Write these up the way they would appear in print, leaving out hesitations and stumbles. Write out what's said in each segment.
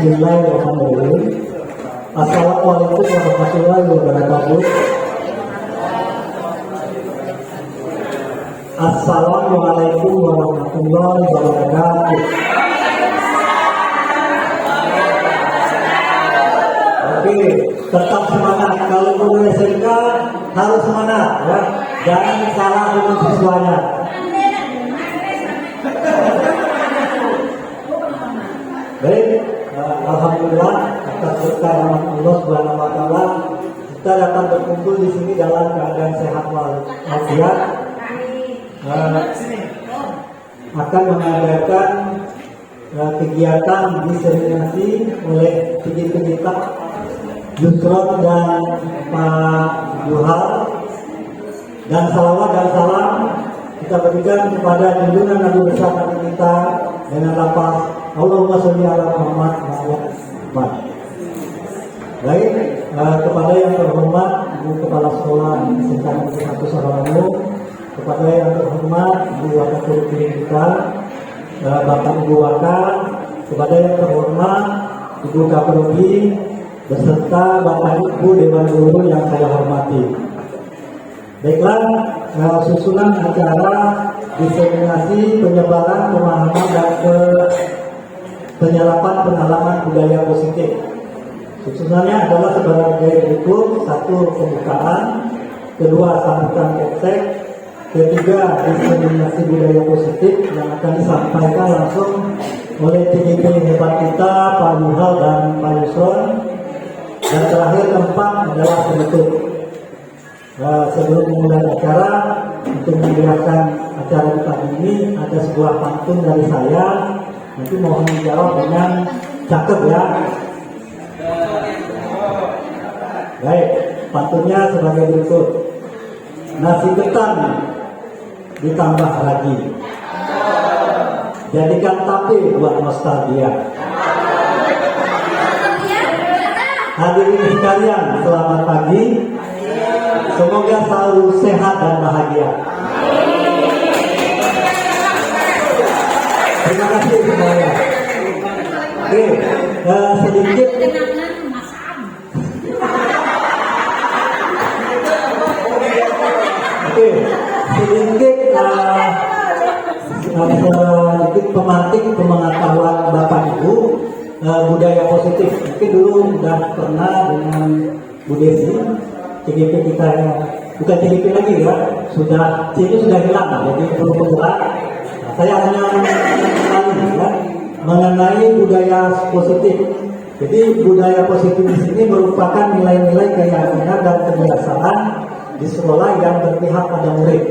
Bismillahirrahmanirrahim. Assalamualaikum warahmatullahi wabarakatuh. Assalamualaikum warahmatullahi wabarakatuh. Oke, tetap semangat. Kalau guru SMK harus semangat, ya. Jangan salah dengan siswanya. Baik, alhamdulillah atas berkah rahmat Allah Subhanahu wa taala kita dapat berkumpul di sini dalam keadaan sehat walafiat. Akan mengadakan kegiatan diseminasi oleh kita Yusron dan Pak Yuhal, dan salawat dan salam kita berikan kepada junjungan Nabi besar Nabi kita dengan lafaz Allahumma sholli ala Muhammad wa ala Muhammad. Baik, kepada yang terhormat Ibu Kepala Sekolah SMK Negeri 1 Sarawak, kepada yang terhormat Ibu Wakil kita, Bapak Ibu Wakil, kepada yang terhormat Ibu Kaprodi, beserta Bapak Ibu Dewan Guru yang saya hormati. Baiklah, susunan acara diseminasi penyebaran pemahaman dan penyerapan pengalaman budaya positif. Susunannya adalah sebagai berikut: 1. Pembukaan, 2. Sambutan konsep, 3. Diseminasi budaya positif yang akan disampaikan langsung oleh CGP hebat kita Pak Yuhal dan Pak Yusron, dan terakhir 4 adalah penutup. Sebelum memulai acara, untuk memeriahkan acara kita ini ada sebuah pantun dari saya. Nanti mohon dijawab dengan cakep ya. Baik, pantunnya sebagai berikut: nasi ketan ditambah lagi, jadikan tape buat nostalgia. Hadirin sekalian, selamat pagi. Semoga selalu sehat dan bahagia. Terima kasih semuanya. Oke, sedikit. Oke, sedikit pemantik pengetahuan Bapak Ibu budaya positif. Mungkin dulu sudah pernah dengan Bu Desi, CGP kita yang bukan CGP lagi ya, sudah hilang, jadi perlu penggerak. Saya hanya mengenai budaya positif. Jadi budaya positif di sini merupakan nilai-nilai keyakinan dan kebiasaan di sekolah yang berpihak pada murid.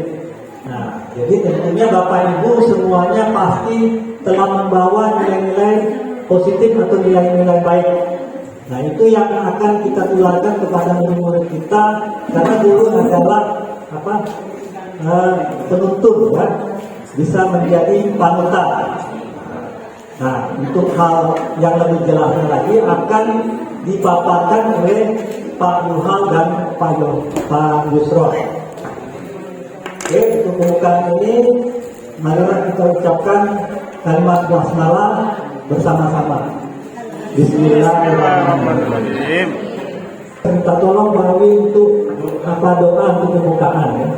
Nah, jadi tentunya Bapak Ibu semuanya pasti telah membawa nilai-nilai positif atau nilai-nilai baik. Nah, itu yang akan kita tularkan kepada murid-murid kita, karena guru adalah penuntun ya, bisa menjadi panutan. Nah, untuk hal yang lebih jelasnya lagi akan dipaparkan oleh Pak Yuhal dan Pak Yusron. Oke, untuk pembukaan ini, marilah kita ucapkan kalimat basmalah bersama-sama. Bismillahirrahmanirrahim. Minta tolong Bawi untuk doa untuk pembukaan ya.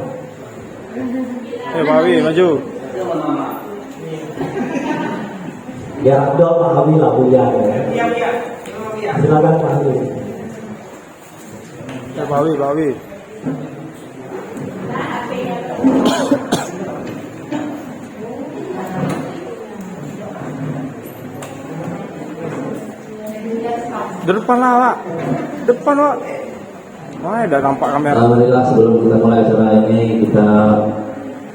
Bawi maju. Ya Abdul Bawi lah ya. Silakan Bawi. Bawi. Depan lah, Pak. Depan, Pak. Wah, udah nampak kamera. Alhamdulillah, sebelum kita mulai acara ini, kita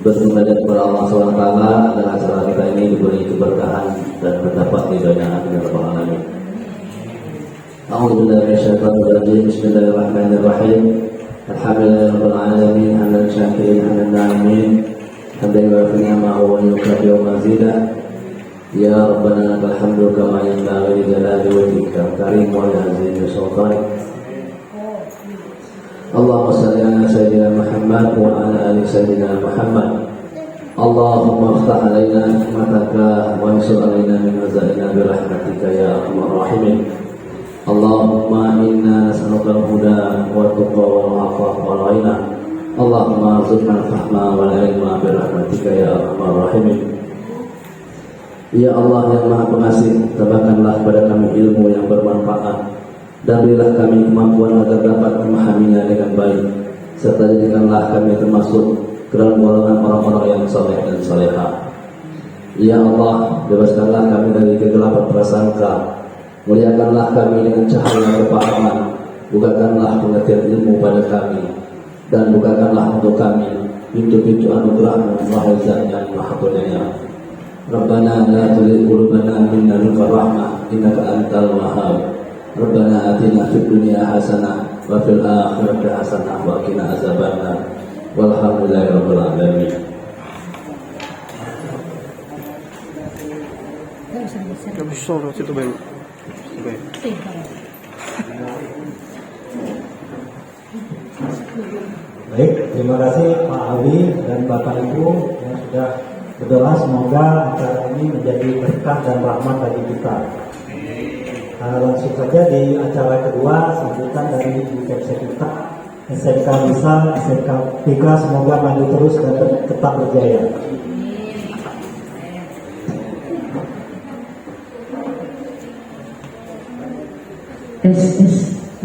bersyukur kepada Allah SWT agar acara kita ini diberi keberkahan dan terdapat ridhonya Nabi Rabbul Alamin. A'udzubillahi minasyaitonir rajim. Bismillahirrahmanirrahim. Alhamdulillahirabbil alamin, hamdan syakirin, hamdan na'imin, hamdan yuwafi ni'amahu wa yukafi wa mazida. Ya Rabbana lakal hamdu kama yanbaghi li jalali wajhika al-karim wa li 'azimi sultanik. Allahumma shalli ala sayyidina Muhammad wa ala ali sayyidina Muhammad. Allahumma iftah alaina hikmataka wa ansur alaina min hazaina birahmatika ya arhamar rahimin. Allahumma inna nas'aluka al-huda wa tuqa wal afafa wal ghina. Allahumma arzuqna al-fahma wal ilma birahmatika ya arhamar rahimin. Ya Allah yang Maha Pengasih, tambahkanlah kepada kami ilmu yang bermanfaat dan berilah kami kemampuan agar dapat memahaminya dengan baik, serta jadikanlah kami termasuk ke dalam golongan orang-orang yang saleh dan salehah. Ya Allah, bebaskanlah kami dari kegelapan prasangka, muliakanlah kami dengan cahaya kepahaman, bukakanlah pengertian ilmu pada kami, dan bukakanlah untuk kami pintu-pintu anugerah-Mu wahai Zat yang Maha Penyayang. Rabbana la tuzigh qulubana min ladunka rahmah innaka antal wahhab. Rabbana atina fid dunya hasanah wa fil akhirati hasanah wa qina azabannar. Walhamdulillahi rabbil alamin. Gak bisa loh situ baik. Baik, terima kasih Pak Ali dan Bapak Ibu yang sudah berdoa, semoga acara ini menjadi berkah dan rahmat bagi kita. Langsung saja di acara kedua, sambutan dari IPC kita, SMK Misal, SMK Tiga, semoga maju terus dan tetap berjaya.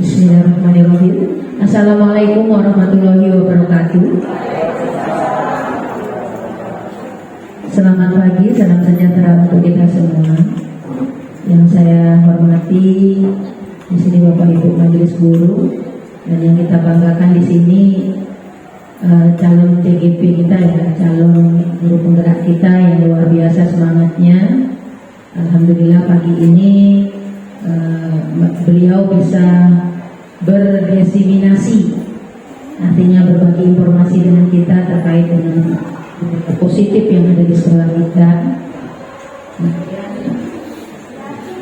Bismillahirrahmanirrahim. Assalamualaikum warahmatullahi wabarakatuh. Selamat pagi, salam sejahtera untuk kita semua. Yang saya hormati di sini Bapak Ibu Majelis Guru, dan yang kita banggakan di sini calon TGP kita ya, calon guru penggerak kita yang luar biasa semangatnya. Alhamdulillah pagi ini beliau bisa berdesiminasi, artinya berbagi informasi dengan kita terkait dengan positif yang ada di sekolah kita.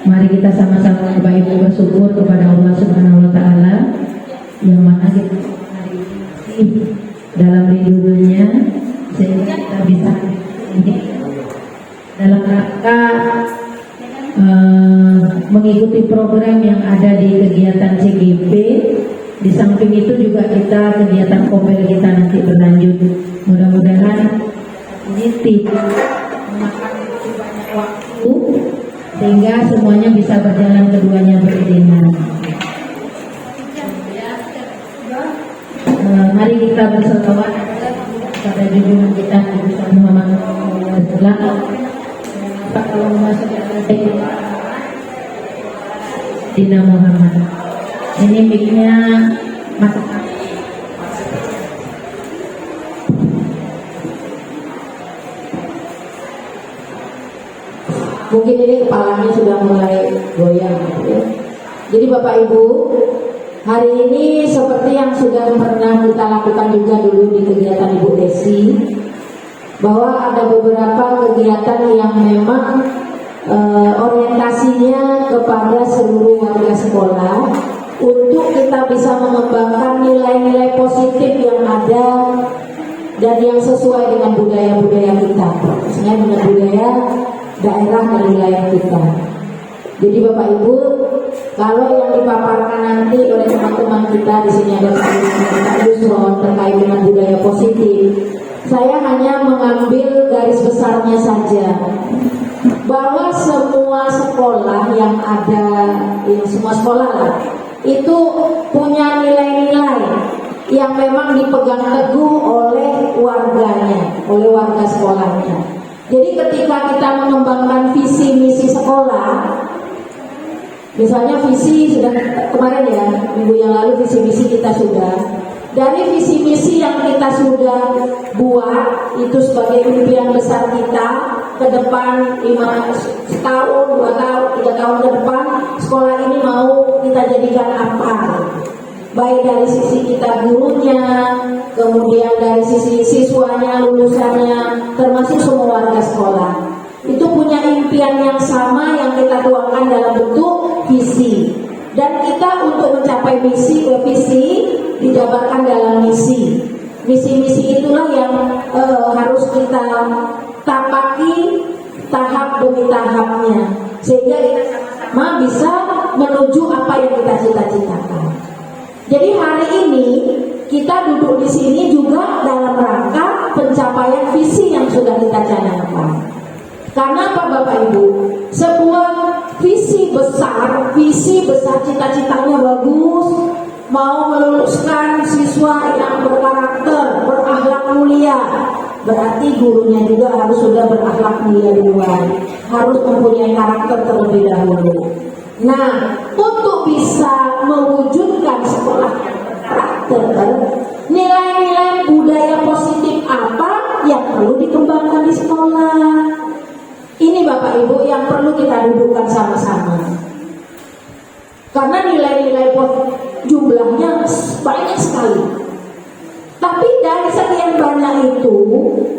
Mari kita sama-sama Bapak Ibu bersyukur kepada Allah Subhanahu wa Ta'ala yang mana kita hari ini masih dalam lindungannya, sehingga kita bisa dalam rangka mengikuti program yang ada di kegiatan CGP. Di samping itu juga kita kegiatan kopel kita nanti berlanjut. Mudah-mudahan ini tidak memakan banyak waktu sehingga semuanya bisa berjalan keduanya beriringan. Mari kita berselawat pada junjungan kita Nabi Muhammad SAW. Kalau masuk Dina Muhammad. Ini mic-nya masuk. Mungkin ini kepalanya sudah mulai goyang ya. Jadi Bapak Ibu, hari ini seperti yang sudah pernah kita lakukan juga dulu di kegiatan Ibu Desi, bahwa ada beberapa kegiatan yang memang orientasinya kepada seluruh warga sekolah untuk kita bisa mengembangkan nilai-nilai positif yang ada dan yang sesuai dengan budaya-budaya kita, maksudnya dengan budaya daerah dan wilayah kita. Jadi Bapak Ibu, kalau yang dipaparkan nanti oleh teman-teman kita di sini ada Pak Yusron terkait dengan budaya positif, saya hanya mengambil garis besarnya saja, bahwa semua sekolah yang ada, ya semua sekolah lah, itu punya nilai-nilai yang memang dipegang teguh oleh warganya, oleh warga sekolahnya. Jadi ketika kita mengembangkan visi misi sekolah, misalnya visi sudah kemarin ya, minggu yang lalu visi misi kita sudah. Dari visi misi yang kita sudah buat itu sebagai impian besar kita ke depan 5 tahun, 2 tahun, 3 tahun ke depan, sekolah ini mau kita jadikan apa? Baik dari sisi kita gurunya, kemudian dari sisi siswanya, lulusannya, termasuk semua warga sekolah. Itu punya impian yang sama yang kita tuangkan dalam bentuk visi. Dan kita untuk mencapai visi dijabarkan dalam misi. Misi-misi itulah yang harus kita tapaki tahap demi tahapnya, sehingga kita sama-sama bisa menuju apa yang kita cita-citakan. Jadi hari ini kita duduk di sini juga dalam rangka pencapaian visi yang sudah kita canangkan. Karena apa Bapak Ibu? Sebuah visi besar cita-citanya bagus, mau meluluskan siswa yang berkarakter, berakhlak mulia. Berarti gurunya juga harus sudah berakhlak mulia duluan, harus mempunyai karakter terlebih dahulu. Nah, untuk bisa mewujudkan sekolah yang berkarakter, nilai-nilai budaya positif apa yang perlu dikembangkan di sekolah? Ini Bapak Ibu yang perlu kita dudukkan sama-sama. Karena nilai-nilai jumlahnya banyak sekali. Tapi dari sekian banyak itu,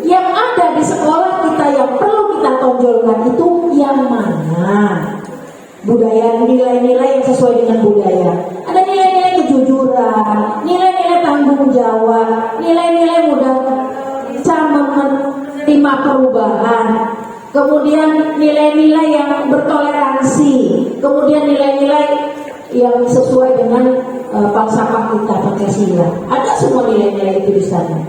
yang ada di sekolah kita yang perlu kita tonjolkan itu yang mana? Budaya, nilai-nilai yang sesuai dengan budaya. Ada nilai-nilai kejujuran, nilai-nilai tanggung jawab, nilai-nilai mudah bisa menerima perubahan. Kemudian nilai-nilai yang bertoleransi, kemudian nilai-nilai yang sesuai dengan falsafah kita Pancasila. Ada semua nilai-nilai itu di sana.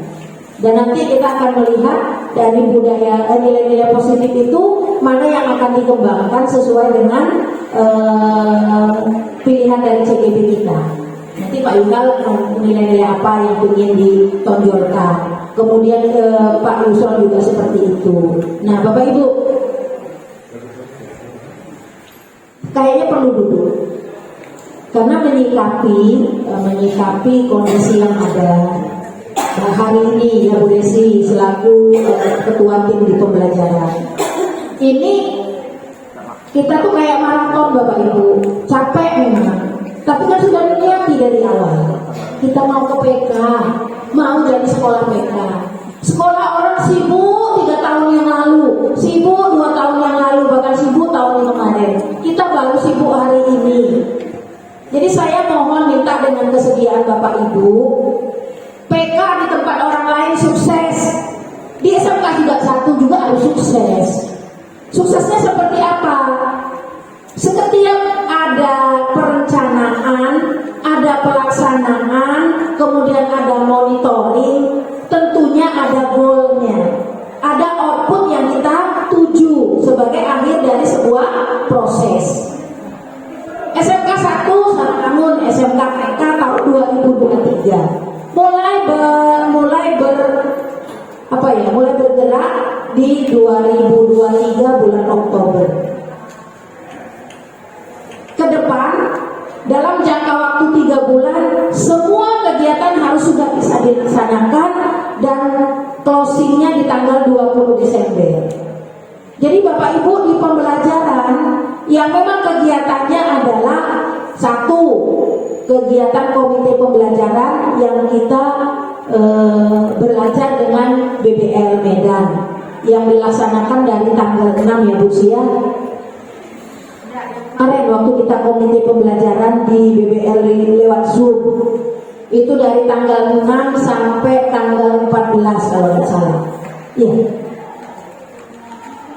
Dan nanti kita akan melihat dari budaya nilai-nilai positif itu mana yang akan dikembangkan sesuai dengan pilihan dari CGP kita. Nanti Pak Yunal nilai-nilai apa yang ingin ditonjolkan. Kemudian Pak Yusron juga seperti itu. Nah Bapak Ibu, kayaknya perlu duduk. Karena menyikapi kondisi yang ada. Nah, hari ini ya Bu Desi selaku ketua tim di pembelajaran. Ini kita tuh kayak maraton Bapak Ibu, capek memang. Tapi kan sudah diniati dari awal. Kita mau ke PK, mau jadi sekolah PK. Sekolah orang sibuk 3 tahun yang lalu, sibuk 2 tahun yang lalu, bahkan sibuk tahun yang kemarin. Kita baru sibuk hari ini. Jadi saya mohon minta dengan kesediaan Bapak Ibu, PK di tempat orang lain sukses, di SMK 1 juga harus sukses. Suksesnya seperti apa? Setiap ada perencanaan, ada pelaksanaan, kemudian ada monitoring, tentunya ada goalnya, ada output yang kita tuju sebagai akhir dari sebuah proses. SMK 1 namun SMK PK tahun 2023 mulai bergerak di 2023 bulan Oktober. Ke depan dalam jangka waktu 3 bulan semua kegiatan harus sudah bisa dilaksanakan dan closingnya di tanggal 20 Desember. Jadi Bapak Ibu di pembelajaran yang memang kegiatannya adalah 1, kegiatan komite pembelajaran yang kita belajar dengan BBL Medan yang dilaksanakan dari tanggal 6 ya Bu Sia. Kemarin waktu kita komite pembelajaran di BBL lewat Zoom itu dari tanggal 6 sampai tanggal 14 kalau tidak salah.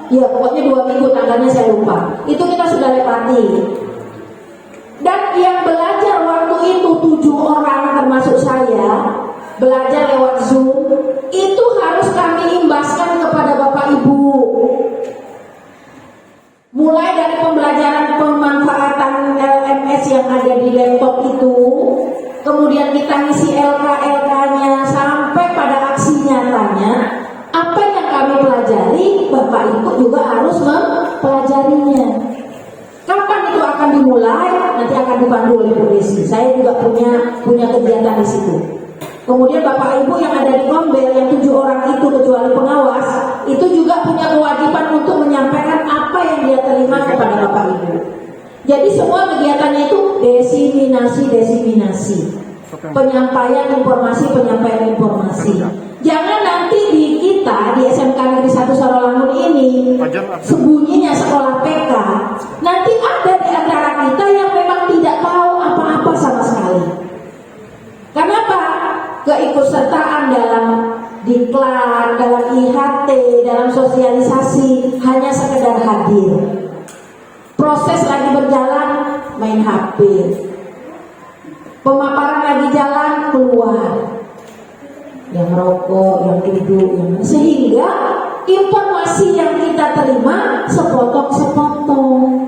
Iya, pokoknya 2 minggu tanggalnya saya lupa. Itu kita sudah lewati. Dan yang belajar waktu itu 7 orang termasuk saya belajar lewat Zoom itu harus kami imbaskan kepada Bapak Ibu. Mulai dari pembelajaran pemanfaatan LMS yang ada di laptop itu, kemudian kita ngisi LK-LK-nya sampai pada aksi nyatanya. Apa yang kami pelajari, Bapak Ibu juga harus mempelajarinya. Kapan itu akan dimulai? Nanti akan dipandu oleh Bu Desi. Saya juga punya kegiatan di situ. Kemudian Bapak Ibu yang ada di Kombel yang 7 orang itu kecuali pengawas, itu juga punya kewajiban untuk menyampaikan apa yang dia terima kepada Bapak Ibu. Jadi semua kegiatannya itu diseminasi, penyampaian informasi. Jangan nanti di kita di SMK Negeri 1 Sarawangun ini sembunyinya sekolah PK. Nanti ada di antara kita yang memang tidak tahu apa-apa sama sekali. Kenapa? keikutsertaan dalam diklat, dalam IHT, dalam sosialisasi hanya sekedar hadir. Proses lagi berjalan, main HP. Pemaparan lagi jalan, keluar. Yang rokok, yang duduk, sehingga informasi yang kita terima sepotong-sepotong,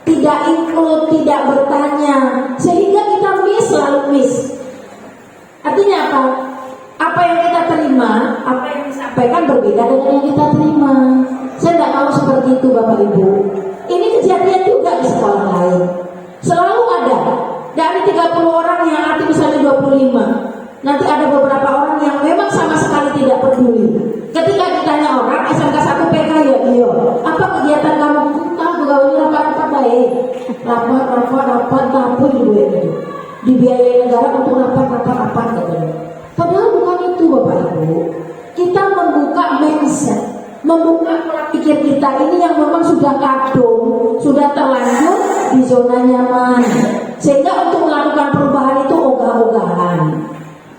tidak ikut, tidak bertanya, sehingga kita selalu miss. Artinya apa? Apa yang kita terima, apa yang disampaikan berbeda dengan yang kita terima. Saya tidak mau seperti itu Bapak Ibu. Ini kejadian juga di sekolah lain. Selalu ada. Dari 30 orang yang arti misalnya 25, nanti ada beberapa orang yang memang sama sekali tidak peduli. Ketika ditanya orang SMK 1 PK, ya iya, apa kegiatan kamu? Entah, pegawai rapat baik, rapat tapu ibu itu dibiayai negara untuk rapat katanya. Padahal bukan itu Bapak Ibu. Kita membuka mindset, membuka pola pikir kita ini yang memang sudah kadung, sudah terlanjur di zona nyaman, sehingga untuk melakukan perubahan itu ogah-ogahan.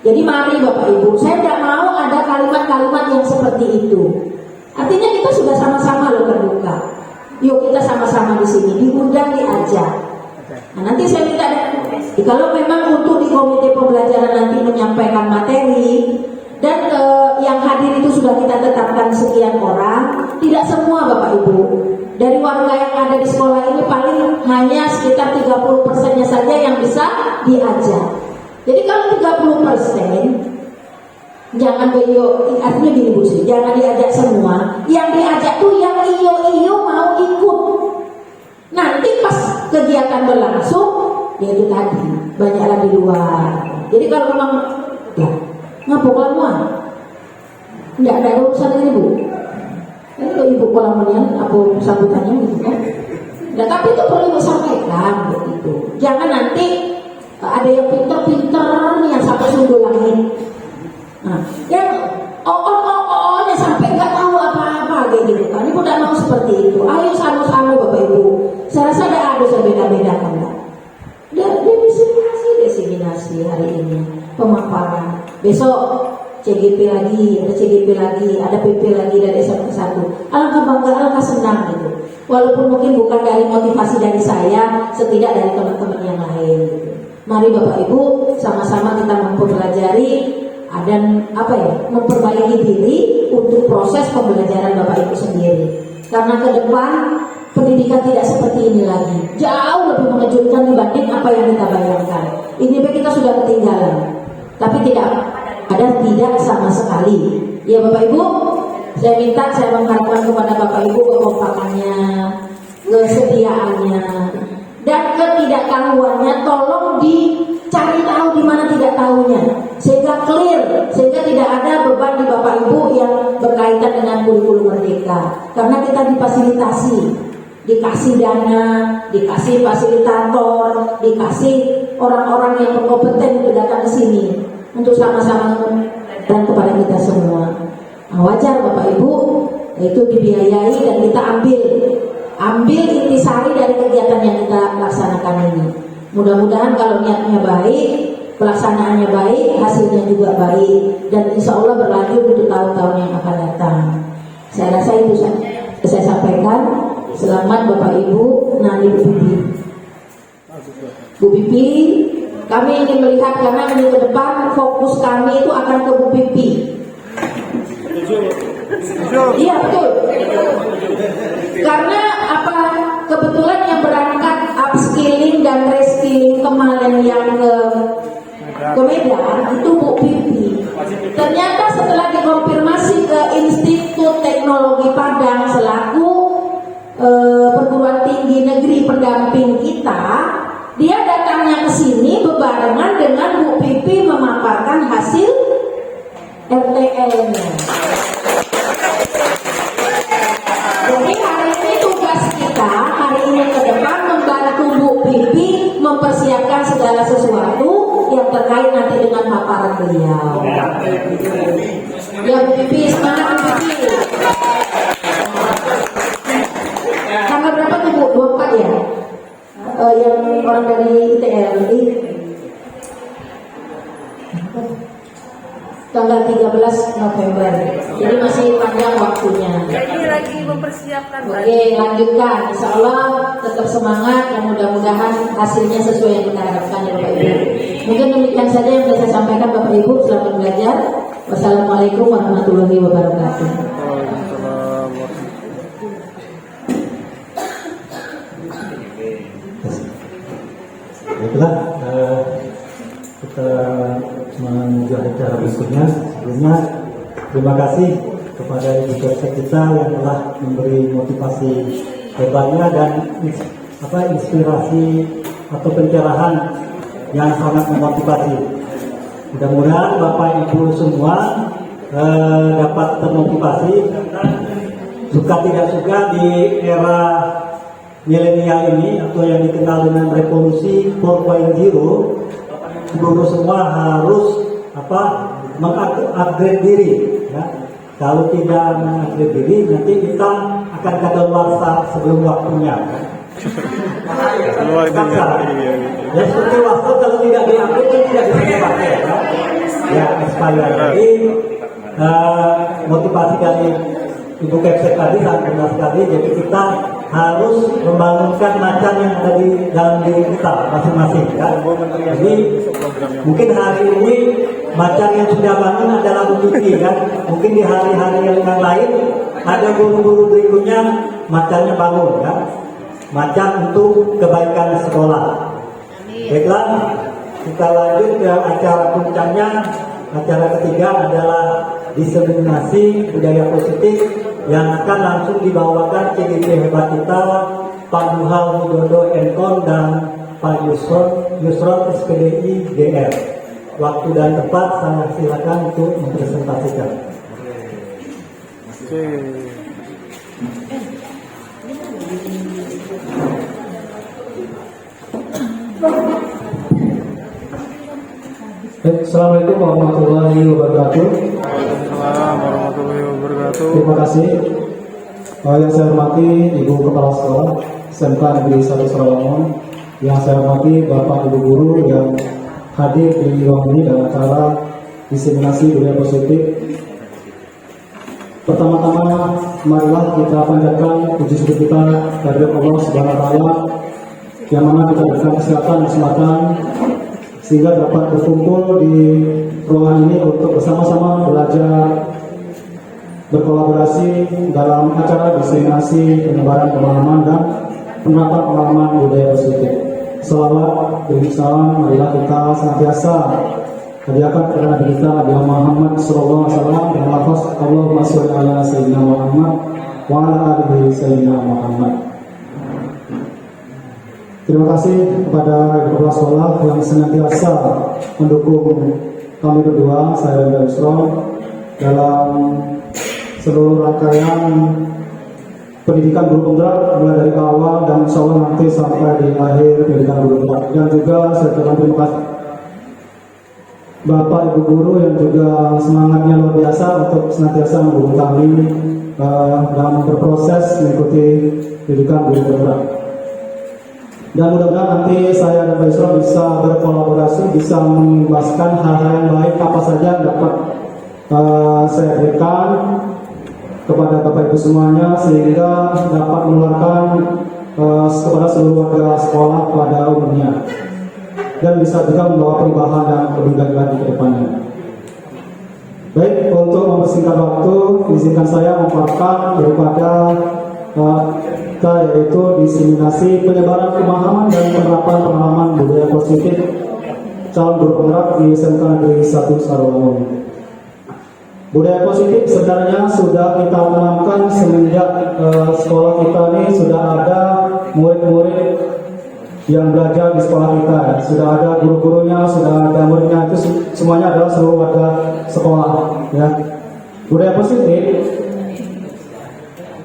Jadi mari Bapak Ibu, saya tidak mau ada kalimat-kalimat yang seperti itu. Artinya kita sudah sama-sama loh terbuka. Yuk kita sama-sama di sini, diundang, diajak. Nah, nanti saya minta kalau memang untuk di komite pembelajaran nanti menyampaikan materi dan yang hadir itu sudah kita tetapkan sekian orang, tidak semua Bapak Ibu. Dari warga yang ada di sekolah ini paling hanya sekitar 30%-nya saja yang bisa diajak. Jadi kalau 30%, jangan artinya gini Bu Sri, jangan diajak semua. Yang diajak tuh yang iyo mau ikut. Nanti pas kegiatan berlangsung, ya itu tadi banyaklah di luar. Jadi kalau memang ngapa kelamuan? Tidak ada urusan ini Bu. Kalau ibu kelamuan apa sambutannya gitu kan? Nah, tapi itu perlu disampaikan begitu. Jangan nanti ada yang pinter-pinter nih yang sampai sundul langit. Nah, yang nya sampai nggak tahu apa-apa kayak gitu kan. Ibu tidak mau seperti itu. Ayo sama-sama Bapak Ibu. Saya rasa ada beda-beda kan enggak? Dia diseminasi hari ini, pemaparan. Besok CGP lagi, ada PP lagi dari SMP 1. Alangkah bangga, alangkah senang gitu. Walaupun mungkin bukan dari motivasi dari saya, setidak dari teman-teman yang lain gitu. Mari Bapak Ibu sama-sama kita mempelajari dan memperbaiki diri untuk proses pembelajaran Bapak Ibu sendiri. Karena ke depan pendidikan tidak seperti ini lagi, jauh lebih mengejutkan dibanding apa yang kita bayangkan. Ini kita sudah ketinggalan, tapi tidak sama sekali. Ya Bapak Ibu, saya mengharapkan kepada Bapak Ibu kekompakannya, kesediaannya, dan ketidaktahuannya tolong dicari tahu di mana tidak tahunya, sehingga clear, sehingga tidak ada beban di Bapak Ibu yang berkaitan dengan kurikulum merdeka. Karena kita difasilitasi, dikasih dana, dikasih fasilitator, dikasih orang-orang yang berkompeten untuk datang ke sini untuk sama-sama dan kepada kita semua. Nah, wajar Bapak Ibu itu dibiayai dan kita ambil intisari dari kegiatan yang kita laksanakan ini. Mudah-mudahan kalau niatnya baik, pelaksanaannya baik, hasilnya juga baik, dan insya Allah berlanjut untuk tahun-tahun yang akan datang. Saya rasa itu saya sampaikan. Selamat Bapak Ibu. Nah, Bu Pipi, kami ingin melihat karena ini ke depan fokus kami itu akan ke Bu Pipi. Iya betul. Karena kebetulan yang berangkat upskilling dan reskilling kemarin yang ke Medan itu Bu Pipi. Ternyata setelah dikonfirmasi ke Institut Teknologi Padang selaku perguruan tinggi negeri pendamping kita, dia datangnya ke sini bebarengan dengan Bu Pipi memaparkan hasil RTL-nya. Jadi hari ini tugas kita hari ini ke depan membantu Bu Pipi mempersiapkan segala sesuatu yang terkait nanti dengan paparan beliau. Ya Bu Pipi, semangat Bu Pipi. Tanggal berapa tuh Bu? 24 ya? Yang orang dari ITL tanggal 13 November. Jadi masih panjang waktunya. Jadi lagi mempersiapkan. Oke, lanjutkan. Insya Allah tetap semangat dan mudah-mudahan hasilnya sesuai yang kita harapkan ya Bapak Ibu. Mungkin demikian saja yang bisa saya sampaikan Bapak Ibu. Selamat belajar. Wassalamualaikum warahmatullahi wabarakatuh. Baiklah, kita menuju acara berikutnya. Sebelumnya terima kasih kepada ibu dosen kita yang telah memberi motivasi hebatnya dan inspirasi atau pencerahan yang sangat memotivasi. Mudah-mudahan Bapak Ibu semua dapat termotivasi karena suka tidak suka di era milenial ini atau yang dikenal dengan revolusi 4.0, guru semua harus mengupgrade diri ya. Kalau tidak mengupgrade diri nanti kita akan kadaluarsa sebelum waktunya. Ya seperti waktu kalau tidak diupgrade kan tidak bisa dipakai ya expired. Jadi motivasi dari Ibu Kepsek tadi sangat benar sekali. Jadi kita harus membangunkan macan yang ada di dalam diri kita masing-masing kan? Jadi mungkin hari ini macan yang sudah bangun adalah begitu kan? Mungkin di hari-hari yang lain ada guru-guru berikutnya macannya bangun kan? Macan untuk kebaikan sekolah. Baiklah, kita lanjut ke acara puncaknya. Acara ketiga adalah diseminasi budaya positif yang akan langsung dibawakan CGP hebat kita Pak Duhal Widodo Enkon dan Pak Yusron SPDI DR. Waktu dan tempat saya silakan untuk mempresentasikan. Assalamualaikum warahmatullahi wabarakatuh. Waalaikumsalam warahmatullahi wabarakatuh. Terima kasih. Yang saya hormati Ibu Kepala Sekolah SMK Negeri 1 Sarawak, yang saya hormati Bapak Ibu Guru yang hadir di ruang ini dalam acara diseminasi budaya positif. Pertama-tama, marilah kita panjatkan puji syukur kita kehadirat Allah Subhanahu wa Ta'ala, yang mana kita berikan kesehatan dan kesempatan sehingga dapat berkumpul di ruangan ini untuk bersama-sama belajar, berkolaborasi dalam acara diseminasi penyebaran pemahaman dan penerapan pengalaman budaya positif. Salawat dan salam marilah kita senantiasa hadiahkan kepada Nabi kita Nabi Muhammad SAW dengan lafaz Allahumma sholli ala sayyidina Muhammad wa ala alihi sayyidina Muhammad. Terima kasih kepada Ibu Kepala Sekolah yang senantiasa mendukung kami berdua, saya dan Yusron, dalam seluruh rangkaian pendidikan guru penggerak mulai dari awal dan insya Allah nanti sampai di akhir pendidikan guru penggerak. Dan juga saya ucapkan terima kasih Bapak Ibu Guru yang juga semangatnya luar biasa untuk senantiasa mendukung kami dalam berproses mengikuti pendidikan guru penggerak. Dan mudah-mudahan nanti saya dan Pak Yusron bisa berkolaborasi, bisa mengimbaskan hal-hal yang baik apa saja yang dapat saya berikan kepada Bapak Ibu semuanya, sehingga dapat menularkan kepada seluruh warga sekolah pada umumnya, dan bisa juga membawa perubahan yang lebih baik lagi ke depannya. Baik, untuk mempersingkat waktu, izinkan saya memaparkan daripada yaitu diseminasi penyebaran pemahaman dan penerapan pengalaman budaya positif calon guru penggerak di SMK Negeri 1 Sarawak. Budaya positif sebenarnya sudah kita tanamkan semenjak sekolah kita ini sudah ada murid-murid yang belajar di sekolah kita, sudah ada guru-gurunya, sudah ada muridnya, itu semuanya adalah seluruh warga sekolah ya. Budaya positif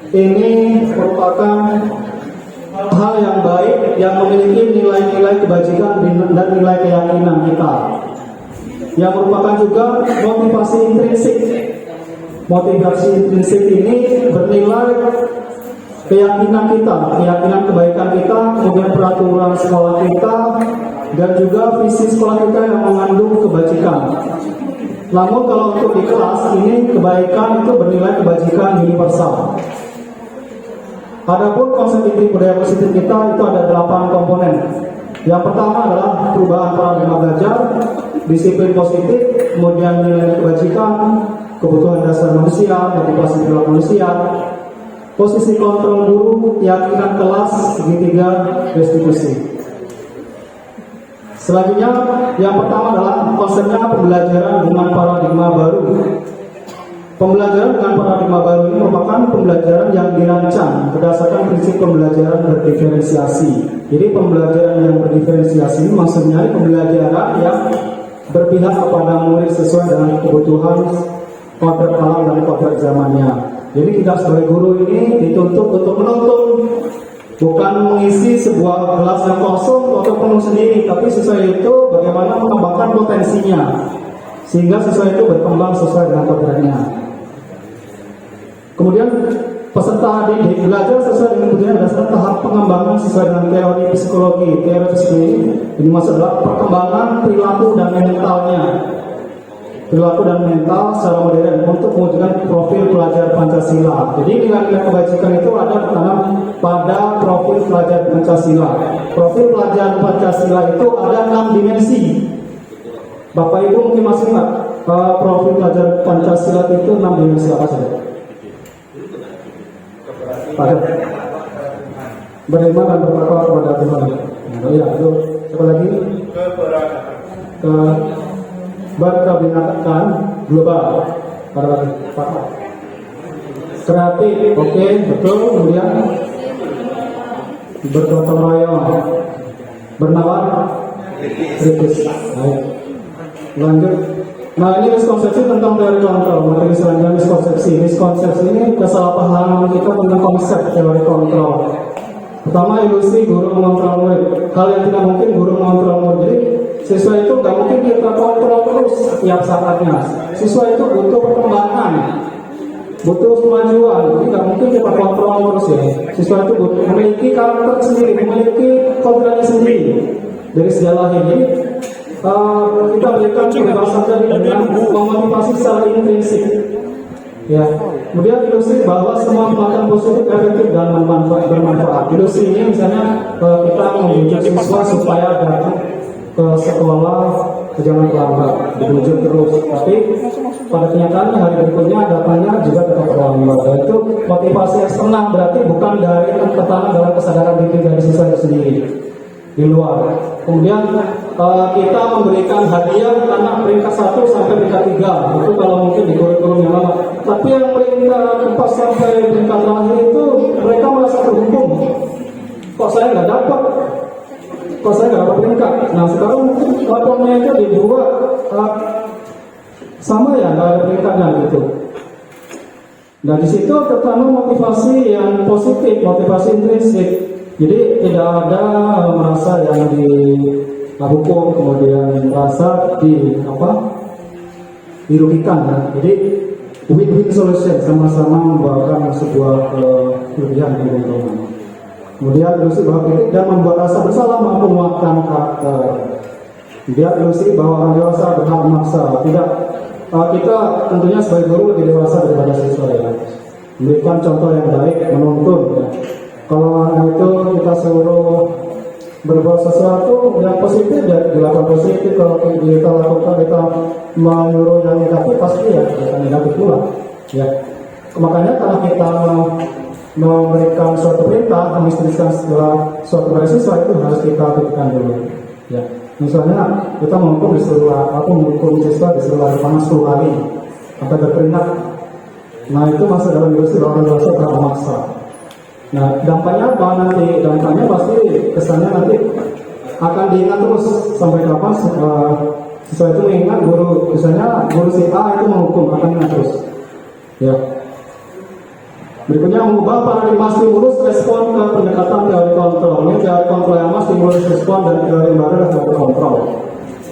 ini merupakan hal yang baik yang memiliki nilai-nilai kebajikan dan nilai keyakinan kita, yang merupakan juga motivasi intrinsik. Motivasi intrinsik ini bernilai keyakinan kita, keyakinan kebaikan kita, kemudian peraturan sekolah kita, dan juga visi sekolah kita yang mengandung kebajikan. Namun kalau untuk di kelas ini kebaikan itu bernilai kebajikan universal. Adapun konsep inti budaya positif kita itu ada 8 komponen. Yang pertama adalah perubahan paradigma belajar, disiplin positif, kemudian nilai kebajikan, kebutuhan dasar manusia, motivasi perilaku manusia, posisi kontrol guru, keyakinan kelas, segitiga, restitusi. Selanjutnya, yang pertama adalah konsepnya pembelajaran dengan paradigma baru. Pembelajaran dengan paradigma baru ini merupakan pembelajaran yang dirancang berdasarkan prinsip pembelajaran berdiferensiasi. Jadi pembelajaran yang berdiferensiasi ini maksudnya pembelajaran yang berpihak kepada murid sesuai dengan kebutuhan kodrat alam dan kodrat zamannya. Jadi kita sebagai guru ini dituntut untuk menuntun, bukan mengisi sebuah kelas yang kosong atau penuh sendiri, tapi siswa itu bagaimana mengembangkan potensinya sehingga siswa itu berkembang sesuai dengan kodratnya. Kemudian peserta didik belajar sesuai dengan kebutuhan dasar tahap pengembangan sesuai dengan teori psikologi. Teori psikologi ini maksud adalah perkembangan perilaku dan mentalnya, perilaku dan mental secara modern untuk mewujudkan profil pelajar Pancasila. Jadi nilai-nilai kebajikan itu ada tertanam pada profil pelajar Pancasila. Profil pelajar Pancasila itu ada 6 dimensi. Bapak Ibu mungkin masih ingat profil pelajar Pancasila itu 6 dimensi apa saja? Pada beriman dan bertakwa kepada Tuhan. Oh ya, itu apa lagi? Berkebinekaan global. Pada kreatif, oke, betul. Kemudian bergotong royong, bernawar, kritis. Baik. Lanjut. Nah, ini miskonsepsi tentang teori kontrol. Materi selanjutnya miskonsepsi. Miskonsepsi ini kesalahpahaman kita tentang konsep teori kontrol. Pertama, ilusi guru mengontrol murid. Hal yang tidak mungkin guru mengontrol murid. Jadi, siswa itu nggak mungkin kita kontrol terus setiap saatnya. Siswa itu butuh perkembangan, butuh kemajuan. Jadi nggak mungkin kita kontrol terus ya. Siswa itu butuh memiliki karakter sendiri, memiliki kodratnya sendiri dari sejak lahir. Jadi, kita berikan kebebasan dengan memotivasi secara intrinsik. Ya, kemudian ilusi bahwa semua pelatihan positif efektif dan bermanfaat. Ilusi ini misalnya kita membujuk siswa supaya datang ke sekolah ke jangan terlambat, dibujuk terus. Tapi pada kenyataannya hari berikutnya datanya juga tetap terlambat. Dan itu motivasi eksternal, berarti bukan dari tertanam dalam kesadaran diri dari siswa itu sendiri di luar. Kemudian kita memberikan hadiah anak peringkat 1 sampai peringkat 3. Itu kalau mungkin di kurikulum yang lama. Tapi yang peringkat 4 sampai peringkat terakhir itu mereka merasa terhukum. Kok saya nggak dapat? Kok saya nggak dapat peringkat? Nah sekarang laporannya itu dibuat sama ya, nggak ada peringkatnya gitu. Nah di situ tertanam motivasi yang positif, motivasi intrinsik. Jadi tidak ada merasa yang dihukum, kemudian merasa dirugikan. Ya. Jadi win-win solution, sama-sama membawakan sebuah kelebihan yang diuntungkan. Kemudian ilusi bahwa kritik dan membuat rasa bersalah mampu menguatkan karakter. Dia ilusi bahwa orang dewasa berhak memaksa. Tidak, kita tentunya sebagai guru lebih dewasa daripada siswa ya. Memberikan contoh yang baik, menuntun. Ya. Kalau itu kita suruh berbuat sesuatu yang positif ya dilakukan positif. Kalau kita lakukan kita menyuruh yang negatif pasti ya akan negatif pula. Ya, makanya kalau kita memberikan suatu perintah, menginstruksikan setelah suatu pada siswa itu harus kita pikirkan dulu. Ya, misalnya kita menghukum siswa disuruh lari panas 10 kali sampai berkeringat. Nah itu masuk dalam ilusi orang dewasa berhak memaksa. Nah, dampaknya apa nanti? Dampaknya pasti kesannya nanti akan diingat terus sampai kapan siswa itu mengingat guru, misalnya guru si A itu menghukum, akan ingat terus. Ya. Berikutnya mengubah paradigma stimulus respon ke pendekatan teori kontrol. Ini teori kontrol yang lama, stimulus respon, dan teori yang baru adalah teori kontrol.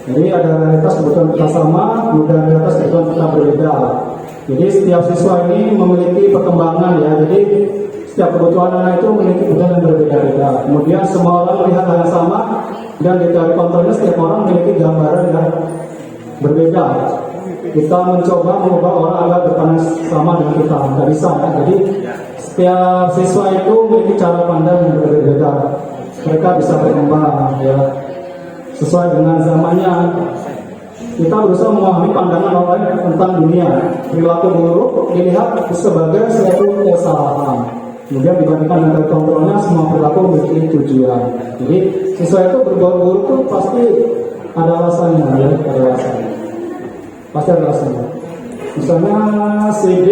Jadi ada realitas kebutuhan kita sama, kemudian realitas kebutuhan kita berbeda. Jadi setiap siswa ini memiliki perkembangan ya. Jadi setiap kebutuhan anak itu memiliki kebutuhan yang berbeda-beda. Kemudian semua orang melihat hal yang sama, dan di teori kontrolnya setiap orang memiliki gambaran yang berbeda. kita mencoba mengubah orang agar berpandang sama dengan kita. Nggak bisa ya. Jadi setiap siswa itu memiliki cara pandang yang berbeda-beda. Mereka bisa berkembang ya sesuai dengan zamannya. Kita berusaha memahami pandangan orang lain tentang dunia. Perilaku buruk dilihat sebagai suatu kesalahan. Kemudian dibandingkan dengan kontrolnya, semua perilaku memiliki tujuan. Jadi siswa itu berbuat buruk itu pasti ada alasannya, ya, ada alasannya. Pasti ada alasannya. Misalnya CD,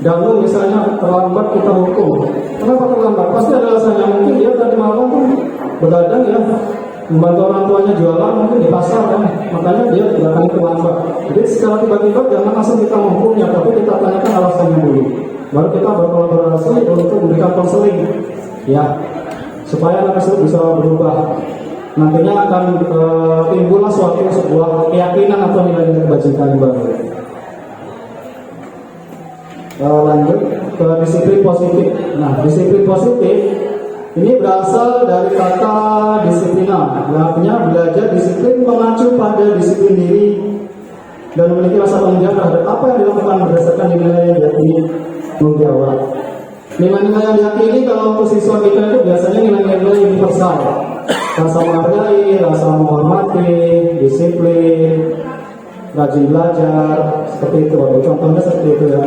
Dahulu misalnya terlambat kita hukum. Kenapa terlambat? Pasti ada alasannya. Mungkin dia tadi malam tuh berdagang ya, membantu orang tuanya jualan mungkin di pasar kan, makanya dia datang terlambat. Jadi secara tiba-tiba jangan langsung kita menghukumnya, tapi kita tanyakan alasannya dulu. Baru kita berkolaborasi untuk memberikan konseling, ya, supaya anak tersebut bisa berubah. Nantinya akan timbullah sebuah keyakinan atau nilai-nilai kebajikan yang baru. Lanjut ke disiplin positif. Nah, disiplin positif ini berasal dari kata disiplina, artinya belajar disiplin mengacu pada disiplin diri dan memiliki rasa tanggung jawab terhadap apa yang dilakukan berdasarkan nilai yang diyakini menjawab. Nilai-nilai yang diyakini kalau untuk siswa kita itu biasanya nilai-nilai universal, rasa menghargai, rasa menghormati, disiplin, rajin belajar, seperti itu. Contohnya seperti itu ya.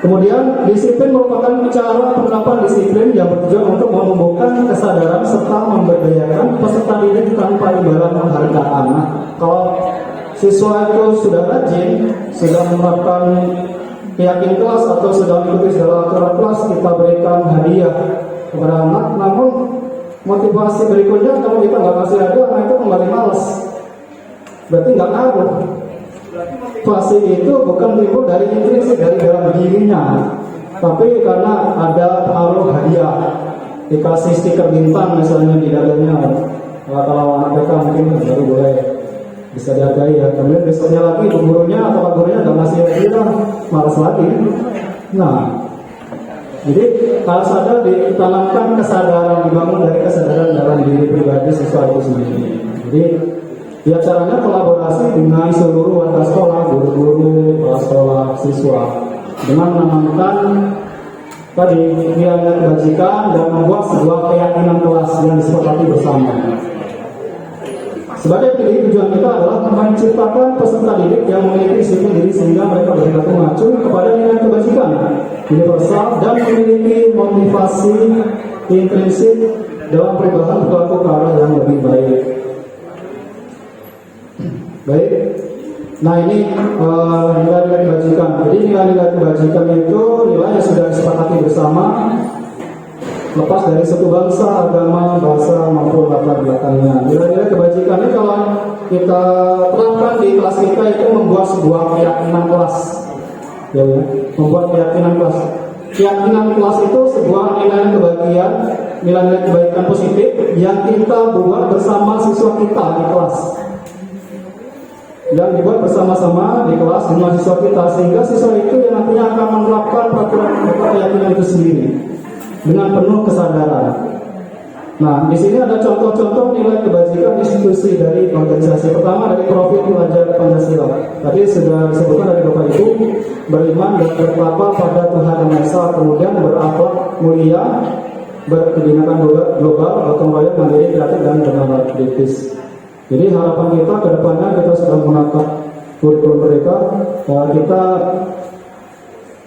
Kemudian disiplin merupakan cara penerapan disiplin yang bertujuan untuk menumbuhkan kesadaran serta memberdayakan peserta didik tanpa imbalan penghargaan. Nah, kalau siswa itu sudah rajin, sudah menerapkan keyakinan kelas atau sudah mengikuti segala aturan kelas, kita berikan hadiah kepada anak. Namun motivasi berikutnya kalau kita nggak kasih hadiah, anak itu kembali malas. Berarti nggak ngaruh. Motivasi itu bukan timbul dari intrinsik, dari dalam dirinya, tapi karena ada pengaruh hadiah, dikasih stiker bintang misalnya di dadanya. Kalau anak mereka mungkin baru boleh bisa dihargai ya. Kemudian besoknya lagi gurunya atau pak gurunya nggak ngasih hadiah, malas lagi. Nah, jadi harus ada ditanamkan kesadaran, dibangun dari kesadaran dalam diri pribadi siswa itu sendiri. Jadi ya caranya kolaborasi dengan seluruh warga sekolah, guru-guru, kepala sekolah, siswa, dengan menanamkan tadi nilai kebajikan dan membuat sebuah keyakinan kelas yang disepakati bersama. Sebagai tujuan kita adalah menciptakan peserta didik yang memiliki disiplin diri sehingga mereka berperilaku mengacu kepada nilai kebajikan universal dan memiliki motivasi intrinsik dalam perubahan perilaku ke arah yang lebih baik. Baik, nah ini nilai-nilai kebajikan. Jadi nilai-nilai kebajikan itu nilai yang sudah disepakati bersama, lepas dari suku bangsa, agama, bahasa maupun latar belakangnya. Nilai-nilai kebajikan ini kalau kita terapkan di kelas kita itu membuat sebuah keyakinan kelas, ya, membuat keyakinan kelas. Keyakinan kelas itu sebuah nilai-nilai kebaikan positif yang kita buat bersama siswa kita di kelas. Yang dibuat bersama-sama di kelas dengan siswa kita, sehingga siswa itu yang nantinya akan menerapkan peraturan keyakinan itu sendiri dengan penuh kesadaran. Nah, di sini ada contoh-contoh nilai kebajikan institusi dari organisasi. Pertama dari profil pelajar Pancasila. Tadi sudah disebutkan dari Bapak Ibu, beriman dan bertakwa pada Tuhan Yang Maha Esa, kemudian berakhlak mulia, berkebinekaan global, gotong royong, mandiri, kreatif dan bernama kritis. Jadi harapan kita ke depannya kita sedang menatap kurikulum mereka, kita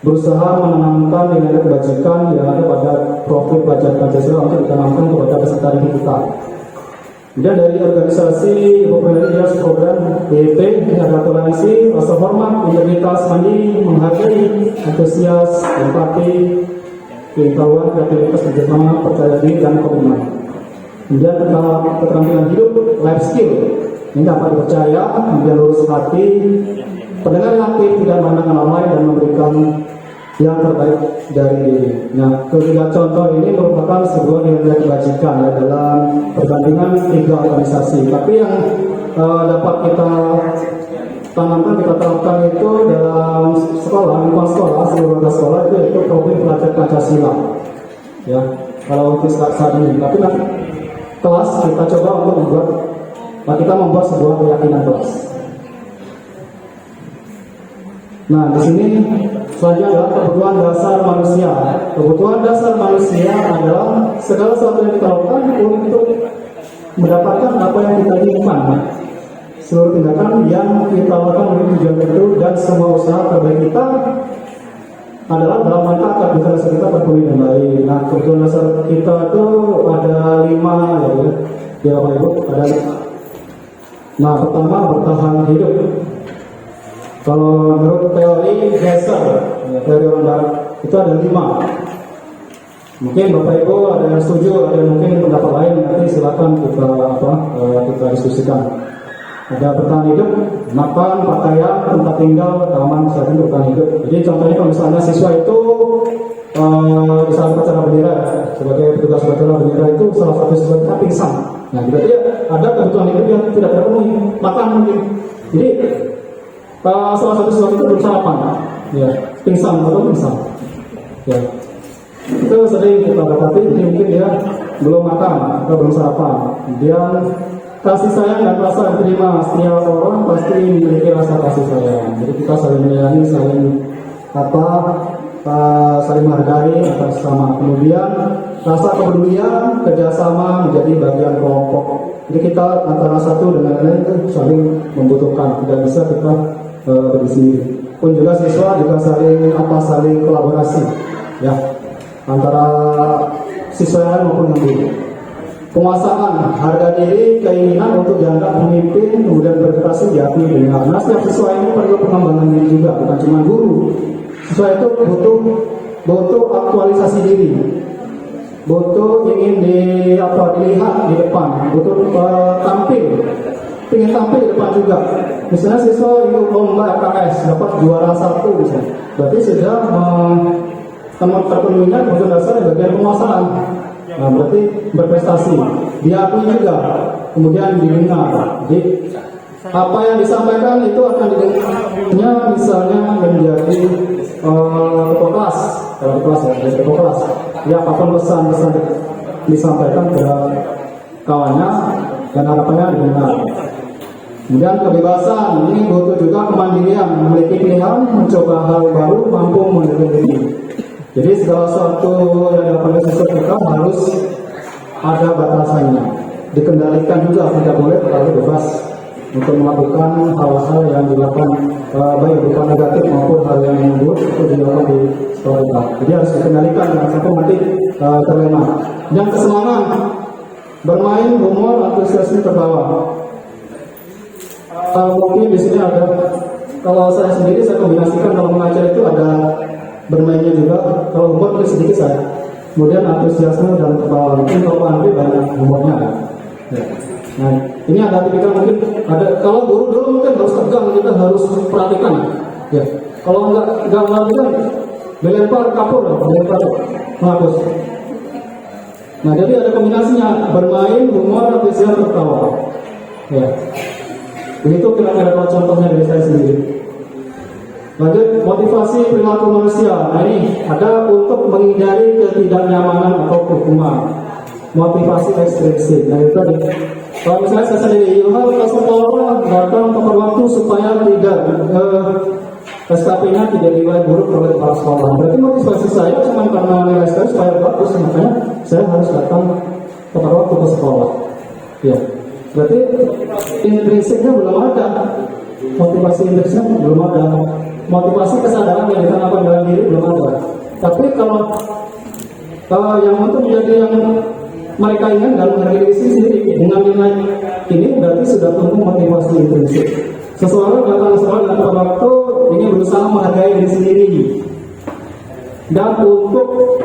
berusaha menanamkan nilai kebajikan yang ada pada profil pelajar Pancasila untuk ditanamkan kepada peserta didik kita. Kemudian dari organisasi Popularitas Program DP, ini ada toleransi, rasa hormat, integritas, mandiri, menghargai, antusias, empati, pengetahuan, kreativitas, kerjasama, percaya diri dan komitmen. Kemudian keterampilan hidup, life skill, ini dapat dipercaya, kemudian lurus hati, pendengar yang aktif, tidak memandang orang lain dan memberikan yang terbaik dari diri. Nah, ketiga contoh ini merupakan sebuah nilai kebajikan ya, dalam perbandingan tiga organisasi. Tapi yang dapat kita tanamkan, kita terapkan itu dalam sekolah, lingkungan sekolah, seluruh sekolah itu profil pelajar Pancasila. Ya, kalau untuk saat ini, tapi kelas kita coba untuk membuat sebuah keyakinan kelas. Nah, di sini selanjutnya adalah kebutuhan dasar manusia. Kebutuhan dasar manusia adalah segala sesuatu yang kita lakukan untuk mendapatkan apa yang kita inginkan. Seluruh tindakan yang kita lakukan untuk tujuan itu dan semua usaha terbaik kita adalah dalam rangka agar bisa kita berpenuhi dengan baik. Nah, kebutuhan dasar kita itu ada 5 ya Bapak Ibu, ada. Nah, pertama bertahan hidup. Kalau menurut teori Geser, teori orang barat itu ada 5. Mungkin Bapak Ibu ada yang setuju, ada yang mungkin pendapat lain, nanti silakan kita diskusikan. Ada bertahan hidup, makan, pakaian, tempat tinggal, keamanan, kesehatan, bertahan hidup. Jadi contohnya kalau misalnya siswa itu di saat upacara bendera, sebagai petugas upacara bendera itu salah satu siswa kita pingsan. Nah, berarti ada kebutuhan hidup yang tidak terpenuhi, makan mungkin. Jadi salah satu siswa itu belum sarapan, ya, pingsan atau pingsan. Ya, itu sering kita dapati, jadi mungkin dia belum makan atau belum sarapan. Kemudian kasih sayang dan rasa terima, setiap orang pasti memiliki rasa kasih sayang. Jadi kita saling menyayangi, saling menghargai atas sama. Kemudian rasa kepedulian, kerjasama menjadi bagian kelompok. Jadi kita antara satu dengan lain itu saling membutuhkan, tidak bisa kita berdiri sendiri. Pun juga siswa juga saling kolaborasi, ya, antara siswa yang maupun yang guru. Penguasaan, harga diri, keinginan untuk dianggap pemimpin, kemudian berprestasi diakui dengar. Nah, setiap siswa ini perlu pengembangan diri juga, bukan cuma guru. Siswa itu butuh aktualisasi diri, butuh ingin dilihat di depan, butuh ingin tampil di depan juga. Misalnya siswa ikut lomba FKS dapat juara 1 misalnya, berarti sudah terpenuhinya kebutuhan dasar di bagian penguasaan. Nah, berarti berprestasi, diakui juga, kemudian didengar. Jadi apa yang disampaikan itu akan didengarnya, misalnya menjadi ketua kelas, kalau di kelas ya, jadi ketua kelas. Ya, apapun pesan-pesan disampaikan kepada kawannya dan harapannya didengar. Kemudian kebebasan, ini butuh juga kemandirian, memiliki pilihan, mencoba hal baru, mampu mengendalikan diri. Jadi segala sesuatu yang dilakukan siswa kita harus ada batasannya, dikendalikan juga, tidak boleh terlalu bebas untuk melakukan hal-hal yang dilakukan baik berupa negatif maupun hal yang buruk itu dilakukan di sekolah kita. Jadi harus dikendalikan jangan sampai nanti terlena. Yang kesenangan, bermain, humor, antusiasme terbawa. Mungkin di sini ada, kalau saya sendiri saya kombinasikan kalau mengajar itu ada bermainnya juga, kalau humor itu sedikit saya, kemudian antusiasme dan terbawa. Mungkin kalau Andri banyak humornya ya. Nah, ini ada tipikal mungkin ada, kalau guru dulu mungkin harus tegang, kita harus perhatikan ya. Kalau enggak perhatikan, dilempar kapur, dilempar menghapus. Nah, jadi ada kombinasinya, bermain, humor, antusiasme, tertawa ya. Begitu kira-kira contohnya dari saya sendiri. Lanjut, motivasi perilaku manusia. Nah, ini ada untuk menghindari ketidaknyamanan atau hukuman. Motivasi ekstrinsik. Nah, itu tadi. Kalau misalnya saya sendiri, hal ke sekolah datang tepat waktu supaya tidak SKP-nya tidak dinilai buruk oleh kepala sekolah. Berarti motivasi saya cuma karena nilai saya supaya bagus, makanya saya harus datang tepat waktu ke sekolah. Ya, berarti intrinsiknya belum ada. Motivasi intrinsiknya belum ada. Motivasi kesadaran yang ditanamkan dalam diri belum ada. Tapi kalau yang untuk menjadi yang mereka ingat dalam diri sendiri dengan nilai ini berarti sudah tumbuh motivasi intrinsik. Seseorang datang sekolah dan pada waktu ini berusaha menghargai diri sendiri dan untuk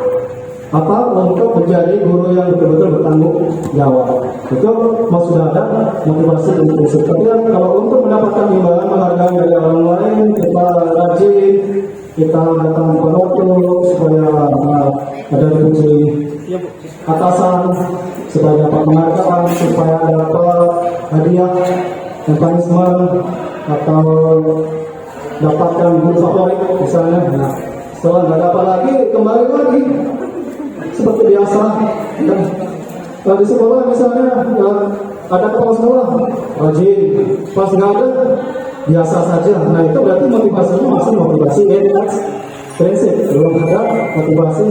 menjadi guru yang betul-betul bertanggung jawab. Itu sudah ada motivasi intrinsik. Tapi kalau untuk mendapatkan imbalan menghargai dari orang lain, kita rajin, kita datang pada waktu supaya ada fungsi atasan, supaya dapat penghargaan, supaya dapat hadiah, mekanisme atau dapatkan guru favorit misalnya. Nah, setelah nggak dapat lagi, kembali lagi seperti biasa. Dan di sekolah misalnya ada kepala sekolah rajin, pas nggak ada biasa saja. Nah itu berarti motivasinya masih motivasi prinsip, belum ada motivasi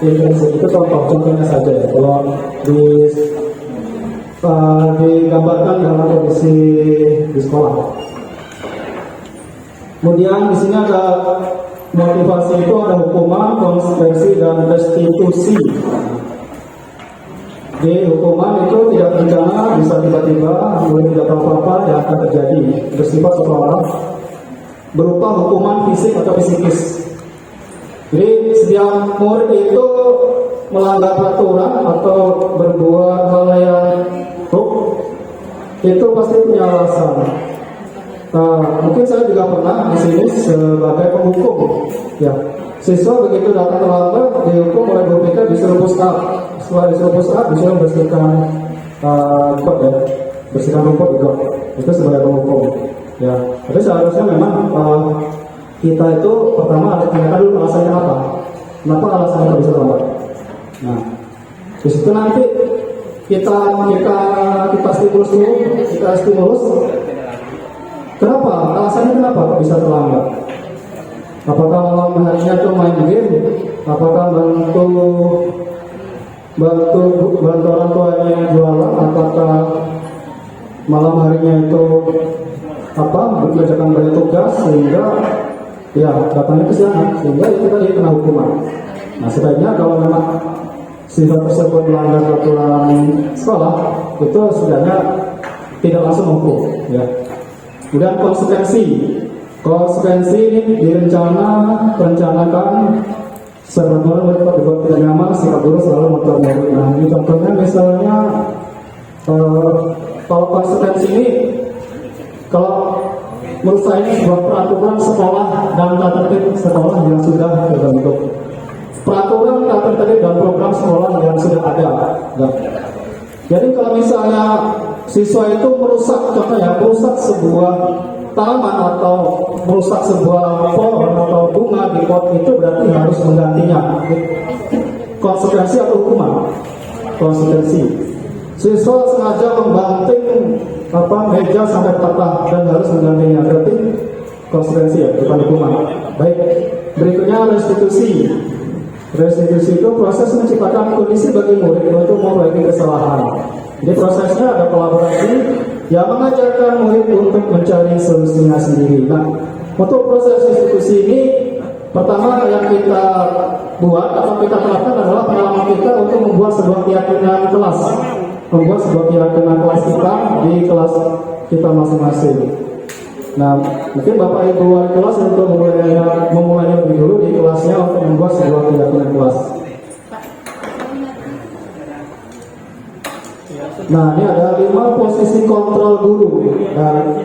prinsip. Itu contohnya saja ya. Kalau digambarkan dalam kondisi di sekolah. Kemudian di sini ada motivasi itu ada hukuman, konsekuensi, dan restitusi. Di hukuman itu tidak berencana, bisa tiba-tiba, boleh tidak tahu apa-apa yang akan terjadi. Bersifat seseorang berupa hukuman fisik atau psikis. Jadi setiap murid itu melanggar peraturan atau berbuat hal yang buruk itu pasti punya alasan. Mungkin saya juga pernah di sini sebagai penghukum. Ya, siswa begitu datang terlambat dihukum oleh guru kita disuruh push up. Setelah disuruh push up disuruh bersihkan rumput ya, bersihkan rumput juga. Itu sebagai penghukum. Ya, tapi seharusnya memang kita itu pertama harus tanyakan dulu alasannya apa. Kenapa alasannya bisa terlambat? Nah, di situ nanti kita stimulus dulu, kita stimulus. Kenapa? Alasannya kenapa kok bisa terlambat? Apakah malam harinya itu main game? Apakah bantu orang tuanya yang jualan? Apakah malam harinya itu mengerjakan banyak tugas sehingga ya datangnya ke sana sehingga itu tadi kena hukuman. Nah sebaiknya kalau memang siswa tersebut melanggar peraturan sekolah itu setidaknya tidak langsung hukum ya. Kemudian konsekuensi ini direncanakan sebagaimana mereka dibuat tidak nyaman, sikap guru selalu motor murid. Nah ini contohnya misalnya kalau konsekuensi ini, kalau menurut saya ini sebuah peraturan sekolah dan tata tertib sekolah yang sudah terbentuk. Peraturan tata tertib dan program sekolah yang sudah ada. Nah, jadi kalau misalnya siswa itu merusak sebuah tanaman atau merusak sebuah pohon atau bunga di pot itu berarti harus menggantinya. Konsekuensi atau hukuman? Konsekuensi. Siswa sengaja membanting meja sampai patah dan harus menggantinya, berarti konsekuensi ya, bukan hukuman. Baik, berikutnya restitusi. Restitusi itu proses menciptakan kondisi bagi murid untuk memperbaiki kesalahan. Jadi prosesnya ada kolaborasi yang mengajarkan murid untuk mencari solusinya sendiri. Nah, untuk proses restitusi ini, pertama yang kita buat atau kita terapkan adalah pengalaman kita untuk membuat sebuah keyakinan kelas. Membuat sebuah keyakinan kelas kita di kelas kita masing-masing. Nah, mungkin Bapak Ibu wali kelas untuk memulainya lebih dulu di kelasnya untuk membuat sebuah keyakinan kelas. Nah, ini ada 5 posisi kontrol guru. Dan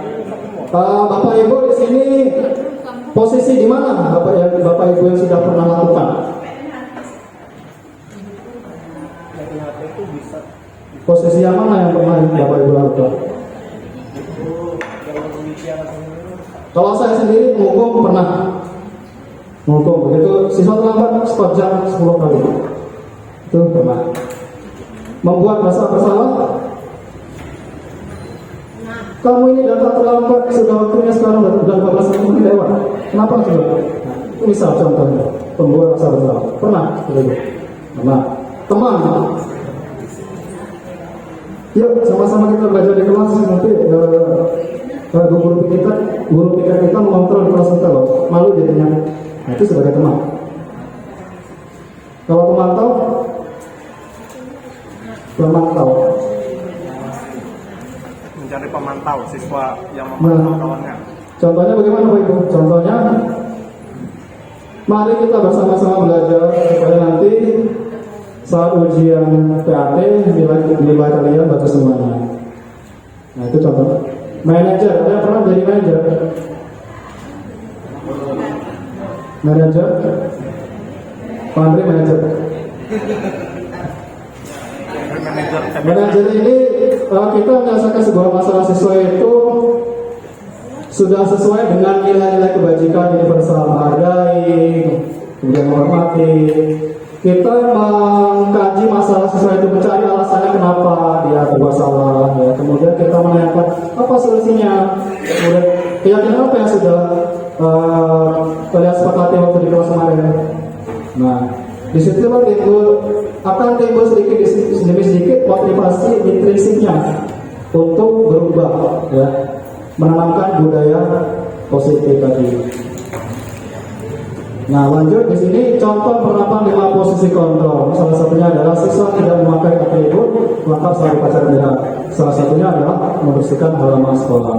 Bapak Ibu di sini posisi di mana? Bapak Ibu yang sudah pernah lakukan? Posisi yang mana yang pernah Bapak Ibu lakukan? Kalau saya sendiri menghukum pernah. Menghukum begitu siswa terlambat skor jam 10 kali. Itu pernah. Membuat rasa bersalah. Kamu ini datang terlambat, sudah waktunya sekarang sudah 12 menit lewat. Kenapa sudah? Nah, itu misal contohnya membuat rasa bersalah. Pernah? Pernah. Teman. Yuk sama-sama kita belajar di kelas nanti guru kita mengontrol di kelas kita loh, malu jadinya. Nah itu sebagai teman. Kalau pemantau Mencari pemantau siswa yang memantau kawannya. Contohnya bagaimana Bapak Ibu? Contohnya mari kita bersama-sama belajar supaya nanti saat ujian PAT nilai kalian bagus semuanya. Nah itu contoh. Manajer, ada yang pernah jadi manajer? Manajer? Pak Andri manajer. Manajer ini kita menyelesaikan sebuah masalah siswa itu sudah sesuai dengan nilai-nilai kebajikan universal, menghargai, kemudian menghormati. Kita mengkaji masalah siswa itu, mencari alasannya kenapa dia berbuat salah, ya. Kemudian kita menanyakan apa solusinya, kemudian keyakinan apa yang sudah kalian sepakati waktu di kelas kemarin? Nah, di situ akan timbul sedikit demi sedikit motivasi intrinsiknya untuk berubah, ya, menanamkan budaya positif tadi. Nah, lanjut di sini contoh penerapan 5 posisi kontrol. Salah satunya adalah siswa tidak memakai atribut lengkap saat upacara bendera. Salah satunya adalah membersihkan halaman sekolah.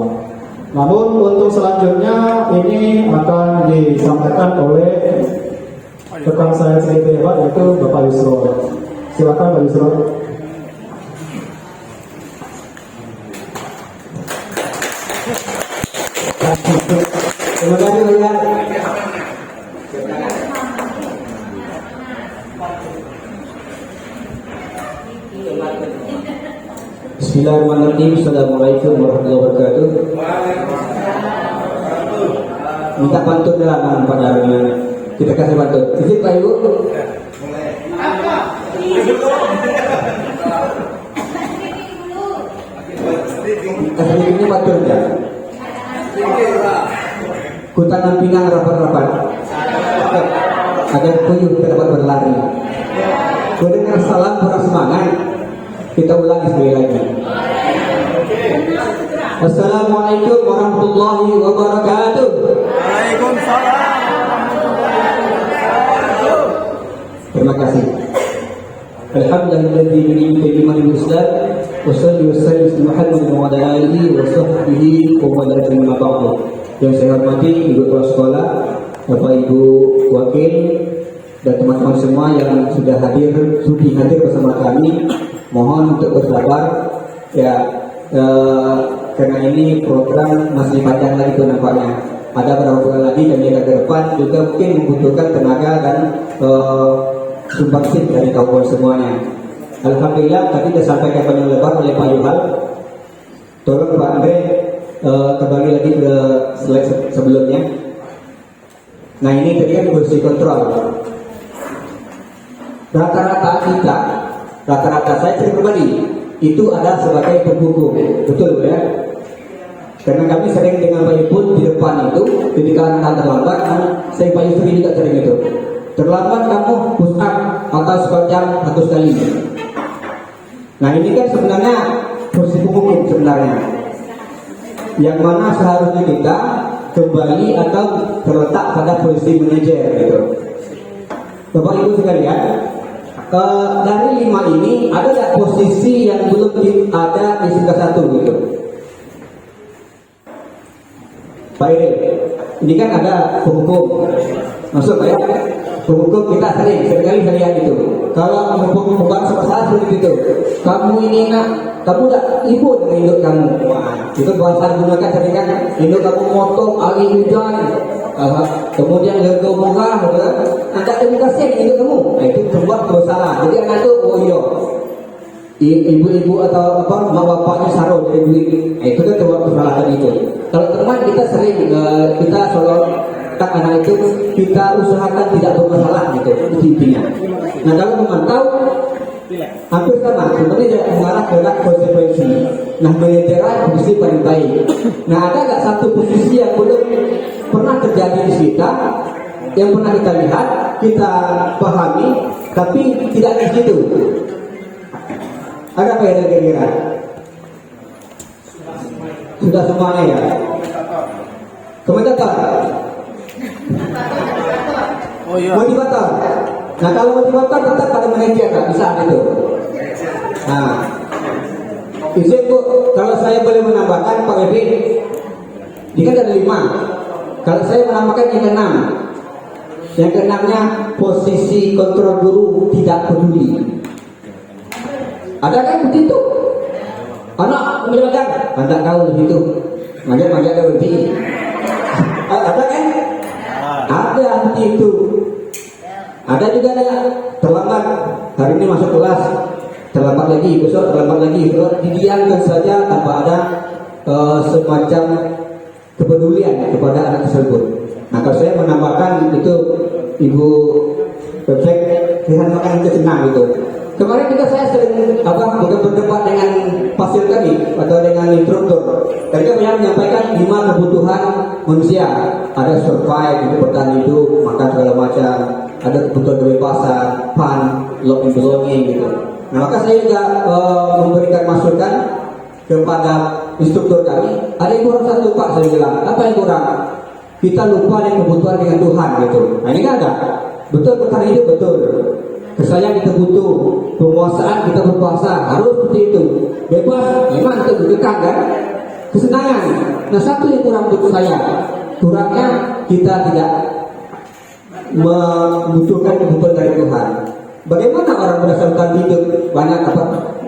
Namun untuk selanjutnya ini akan disampaikan oleh rekan saya sedikit hebat, yaitu Bapak Yusro. Silakan Pak Yusro. Terima kasih banyak. Bismillahirrahmanirrahim. Assalamualaikum warahmatullahi wabarakatuh. Minta pantun dalam pandangannya. Kita kasih pantun. Izin Pak Ibu. Kasih ini pantun ya. Kutanam pinang rapat-rapat agar puyuh dapat berlari. Mendengar salam kurang semangat. Kita ulangi sekali lagi. Assalamualaikum warahmatullahi wabarakatuh. Waalaikumsalam. Terima kasih. Alhamdulillah bi ni'matil Islam wa salli wa sallim ala Muhammad wa ala alihi wa sahbihi wa man tabi'ahum. Yang saya hormati Ibu Kepala Sekolah, Bapak Ibu Wakil, dan teman-teman semua yang sudah sudi hadir bersama kami. Mohon untuk bersabar ya, karena ini program masih panjang lagi tuh nampaknya. Ada beberapa bulan lagi dan yang ke depan juga mungkin membutuhkan tenaga dan sumbangsih dari kawan semuanya. Alhamdulillah tadi sudah sampaikan panjang lebar oleh Pak Yuhal. Tolong Pak Andre kembali lagi ke slide sebelumnya. Nah ini tadi kan posisi kontrol. Rata-rata saya pribadi itu ada sebagai penghubung, betul ya? Karena kami sering dengan Pak Ibu di depan itu, ketika anak terlambat, saya Pak Yusri juga sering itu. Terlambat kamu push up atau sepanjang 100 kali. Nah ini kan sebenarnya posisi penghubung sebenarnya, yang mana seharusnya kita kembali atau terletak pada posisi manajer gitu. Bapak Ibu sekalian, dari 5 ini ada nggak posisi yang belum ada di tingkat 1 gitu? Pak Iril, ini kan ada penghubung, masuk ya? Penghubung kita seringkali saya lihat itu. Kalau menghubung bahasa seperti itu, kamu ini nak, kamu tak ibu dengan induk kamu. Wah, itu bahasa digunakan sering kan, induk kamu motong, alih hujan. Kemudian lega murah, anda edukasi yang induk kamu, nah, itu sebuah salah. Jadi anak itu, oh iya, ibu-ibu atau apa, mak bapaknya saruh dari duit, nah, itu kan sebuah kesalahan itu. Kalau teman kita sering, kita selalu tak anak itu kita usahakan tidak bermasalah gitu, itu intinya. Nah kalau memantau hampir sama, sebenarnya tidak mengarah ke konsekuensi. Nah manajerai posisi paling baik. Nah ada nggak satu posisi yang belum pernah terjadi di kita, yang pernah kita lihat, kita pahami, tapi tidak di situ? Ada apa ya kira-kira? Sudah semuanya ya? Komentator? Oh iya. Motivator. Nah kalau motivator tetap pada manajer nggak bisa gitu. Nah, izin Bu, kalau saya boleh menambahkan Pak Ebi, ini kan ada 5. Kalau saya menambahkan yang ke-6. Yang ke-6-nya posisi kontrol guru tidak peduli. Ada kan begitu? Anak menjelaskan, anda tahu begitu. Manja ada berhenti. Ada kan? Ada begitu. Ada juga ada terlambat. Hari ini masuk kelas, terlambat lagi, besok terlambat lagi. Didiamkan saja tanpa ada semacam kepedulian kepada anak tersebut. Nah kalau saya menambahkan itu Ibu Perfect, lihat makan itu senang itu. Kemarin juga saya sering juga berdebat dengan pasir tadi atau dengan instruktur. Mereka menyampaikan 5 kebutuhan manusia. Ada survive, itu bertahan hidup, makan segala macam. Ada kebutuhan kebebasan, fun, love and belonging gitu. Nah, maka saya juga memberikan masukan kepada instruktur kami. Ada yang kurang satu Pak, saya bilang. Apa yang kurang? Kita lupa dengan kebutuhan dengan Tuhan gitu. Nah ini kan ada. Betul bertahan hidup betul. Kesayang kita butuh, penguasaan kita berkuasa, harus seperti itu. Bebas, memang itu berkekang kan? Kesenangan. Nah satu yang kurang untuk saya, kurangnya kita tidak membutuhkan kebutuhan dari Tuhan. Bagaimana orang berdasarkan hidup banyak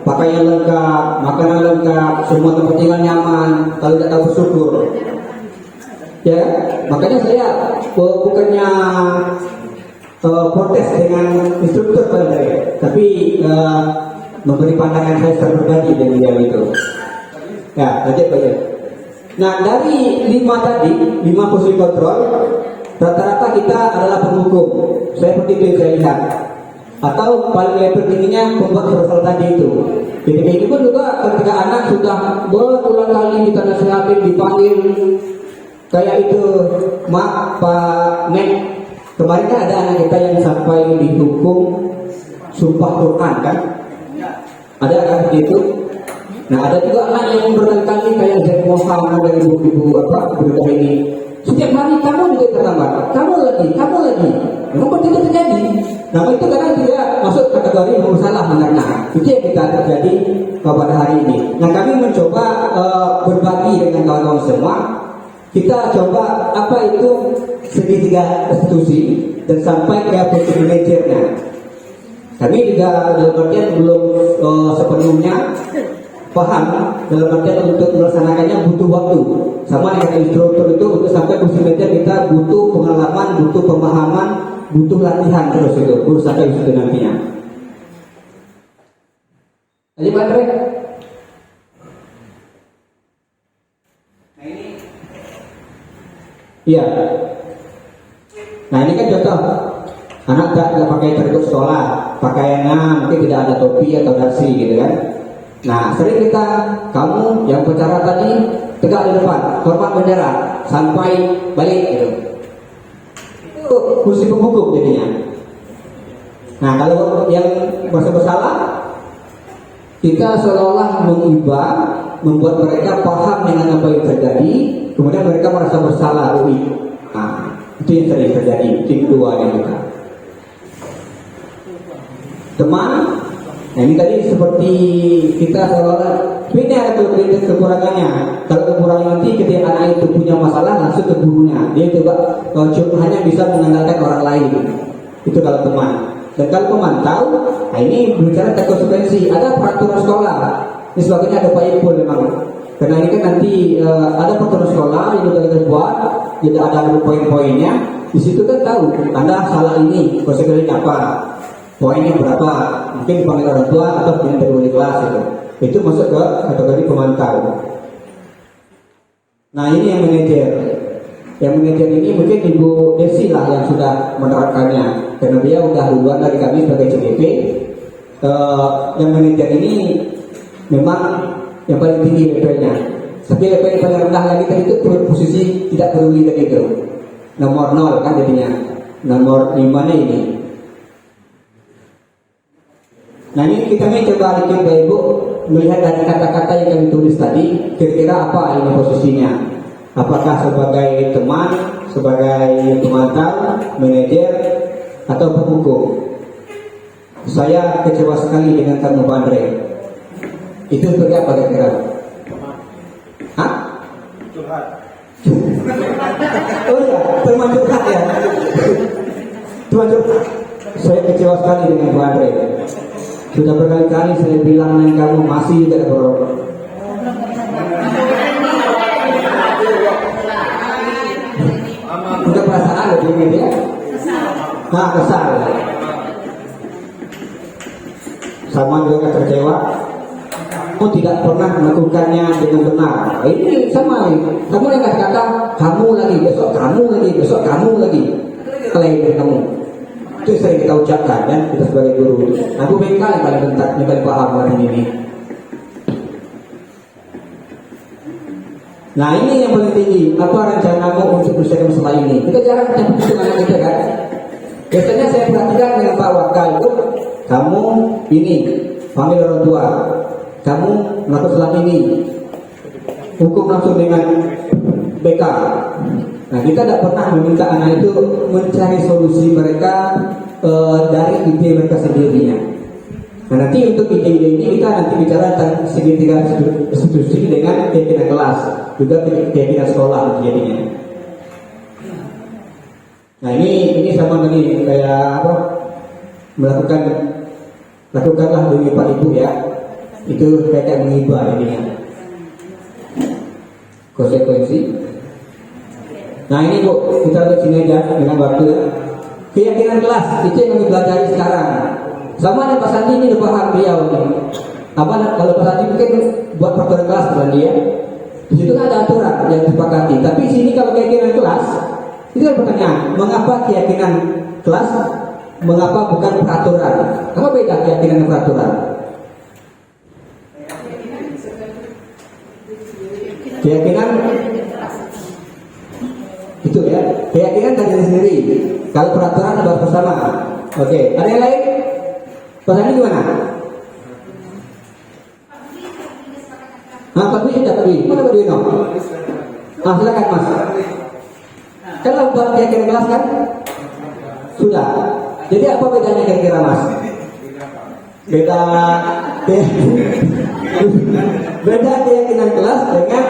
pakaian lengkap, makanan lengkap, semua tempat tinggal nyaman, kalau tidak tahu bersyukur. Ya, makanya saya bukannya protes dengan instruktur pada saya, tapi memberi pandangan saya secara pribadi dengan dia itu. Ya, lanjut. Nah, dari 5 tadi, 5 posisi kontrol, rata-rata kita adalah penghukum. Saya seperti itu yang saya lihat. Atau paling level tingginya pembuat proposal tadi itu. Jadi ini pun juga ketika anak sudah berulang kali kita nasihatin, dipanggil kayak itu, Mak, Pak, Nek. Kemarin kan ada anak kita yang sampai dihukum sumpah Quran kan? Ada kan begitu? Nah ada juga anak yang berkali-kali kayak Zaid Muhammad dari ibu-ibu berita ini. Setiap hari kamu juga terlambat, kamu lagi. Memang begitu terjadi. Nah itu karena tidak masuk kategori bersalah mengenai. Itu yang kita terjadi pada hari ini. Nah kami mencoba berbagi dengan kawan-kawan semua. Kita coba apa itu segitiga restitusi dan sampai ke posisi manajernya. Kami juga dalam artian belum sepenuhnya paham, dalam artian untuk melaksanakannya butuh waktu. Sama dengan instruktur itu untuk sampai posisi manajer kita butuh pengalaman, butuh pemahaman, butuh latihan terus itu, baru sampai itu nantinya. Jadi Pak Andre. Iya. Nah ini kan contoh anak tidak pakai terikut sekolah, pakaiannya mungkin tidak ada topi atau dasi gitu kan. Nah sering kita, kamu yang bicara tadi tegak di depan, hormat bendera sampai balik gitu. Itu fungsi penghukum jadinya. Nah kalau yang bersalah, kita seolah-olah mengubah, membuat mereka paham dengan apa yang terjadi. Kemudian mereka merasa bersalah. Nah, itu yang sering terjadi. Itu kedua yang kita. Teman, nah ini tadi seperti kita seolah-olah ini ada kekurangannya. Kalau kekurangan nanti ketika anak itu punya masalah langsung ke gurunya. Dia coba hanya bisa mengandalkan orang lain. Itu kalau teman. Dan kalau teman tahu, nah ini berbicara tentang konsekuensi. Ada peraturan sekolah. Ini sebagainya ada Pak Ipul memang. Karena ini kan nanti ada peraturan sekolah yang sudah kita buat, jadi ada poin-poinnya. Di situ kan tahu Anda salah ini, konsekuensinya apa, poinnya berapa, mungkin dipanggil orang tua atau pindah dari wali kelas itu. Itu masuk ke kategori pemantau. Nah ini yang manajer. Yang manajer ini mungkin Ibu Desi lah yang sudah menerapkannya, karena dia udah duluan dari kami sebagai CDP. Yang manajer ini memang yang paling tinggi levelnya. Tapi level yang paling rendah lagi tadi itu posisi tidak peduli tadi itu. Nomor 0 kan jadinya. Nomor 5 ini. Nah ini kita coba bikin Bapak Ibu melihat dari kata-kata yang kami tulis tadi, kira-kira apa ini posisinya? Apakah sebagai teman, sebagai pemantau, manajer, atau penghukum? Saya kecewa sekali dengan kamu Pak Andre. Itu seperti apa kira-kira? Hah? Curhat. Oh ya, teman curhat ya. Teman curhat. Saya kecewa sekali dengan Pak Andre. Sudah berkali-kali saya bilang dengan kamu masih tidak berubah. Udah perasaan lebih ya? Nah, kesal. Sama juga kecewa. Kamu tidak pernah melakukannya dengan benar. Ini sama. Kamu yang kata kamu lagi, besok kamu lagi, besok kamu lagi. Klaim dari kamu. Itu yang sering kita ucapkan kan, kita sebagai guru. Aku BK yang paling bentar, yang paling paham hari ini. Nah ini yang paling tinggi. Apa rencanamu untuk menyelesaikan masalah ini? Kita jarang menyebut itu anak kita kan. Biasanya saya perhatikan dengan Pak Wakil itu, kamu ini panggil orang tua, kamu melakukan salah ini, hukum langsung dengan BK. Nah kita tidak pernah meminta anak itu mencari solusi mereka dari ide mereka sendirinya. Nah nanti untuk ide-ide ini kita nanti bicara tentang segitiga institusi dengan keyakinan kelas, juga keyakinan sekolah jadinya. Nah ini sama tadi kayak apa? Lakukanlah demi Pak Ibu ya. Itu kayak menghibah jadinya. Konsekuensi. Nah ini Bu, kita lihat sini aja dengan waktu. Keyakinan kelas itu yang kami pelajari sekarang. Sama dengan Pak Sandi ini udah paham beliau ini. Apa kalau Pak Sandi mungkin buat peraturan kelas dengan dia. Di situ ada aturan yang disepakati. Tapi di sini kalau keyakinan kelas itu kan pertanyaan, mengapa keyakinan kelas, mengapa bukan peraturan? Apa beda keyakinan dan peraturan? Keyakinan itu ya, keyakinan dari diri sendiri. Kalau peraturan buat bersama. Oke, ada yang lain? Pertanyaan gimana? Pak Dwi sudah Pak Dwi. Mana Pak Dwi no? Silakan Mas. Kalau buat keyakinan kelas kan? Sudah. Jadi apa bedanya kira-kira Mas? Beda keyakinan kelas dengan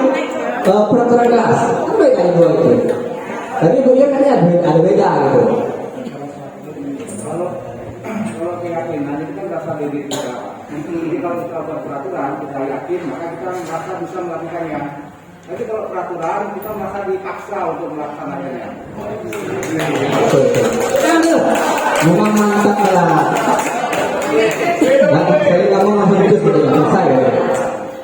peraturan kelas. Apa bedanya dua itu? Tadi Bu Ian kan ada beda gitu. Kalau keyakinan itu kan rasa diri kita. Jadi kalau kita buat peraturan, kita yakin, maka kita merasa bisa melakukannya. Tapi kalau peraturan, kita merasa dipaksa untuk melaksanakannya. Memang mantap lah. Nah, saya kamu langsung itu sudah selesai ya.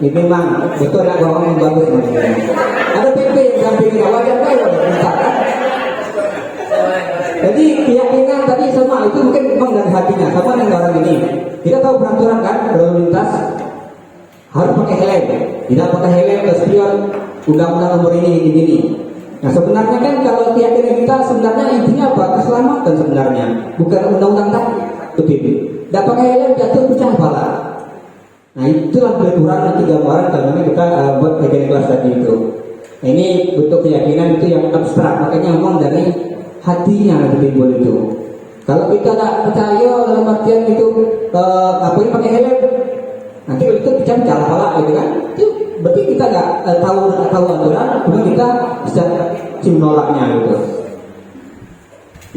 Ini memang betul ada orang yang bagus sebenarnya. Ada PP yang dampingi wajar kan? Jadi keyakinan tadi sama itu mungkin memang dari hatinya sama dengan orang ini. Kita tahu peraturan kan berlalu lintas harus pakai helm, tidak pakai helm ke spion undang-undang nomor ini. Nah sebenarnya kan kalau keyakinan kita sebenarnya intinya apa? Keselamatan sebenarnya, bukan undang-undang tadi. Betul. Tidak pakai helm jatuh pecah kepala. Nah itulah berkurang nanti gambaran karena kita buat keyakinan kelas tadi itu. Nah, ini bentuk keyakinan itu yang abstrak, makanya memang dari hatinya nanti timbul itu. Kalau kita tidak percaya dalam artian itu apa ini pakai helm, nanti kalau itu pecah kepala gitu kan? Itu berarti kita nggak tahu aturan, kemudian kita bisa menolaknya gitu.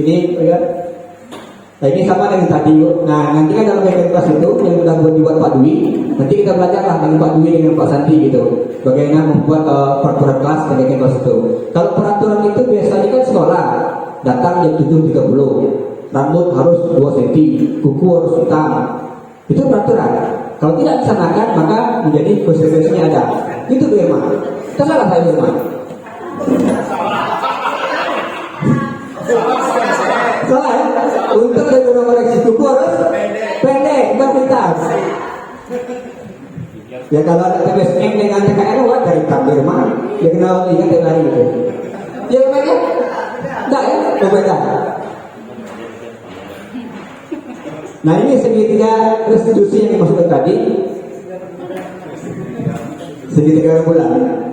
Ini ya. Nah ini sama dengan tadi. Nah nanti kan dalam kelas itu yang sudah dibuat Pak Dwi, nanti kita belajarlah dengan Pak Dwi dengan Pak Santi gitu, bagaimana membuat peraturan kelas dan kelas itu. Kalau peraturan itu biasanya kan sekolah datang jam 7.30, rambut harus 2 cm, kuku harus hitam. Itu peraturan. Kalau tidak dilaksanakan maka menjadi konsekuensinya ada. Itu Firman. Tersalah saya Firman. Salah ya? Untuk dari koreksi kuku harus pendek, berlintas. Ya kalau ada TPSM dengan TKR wajar hitam Firman. Ya kenal lihat yang lain itu. Ya beda? Enggak ya? Beda. Nah ini segitiga restitusi yang dimaksudkan tadi, segitiga bulan.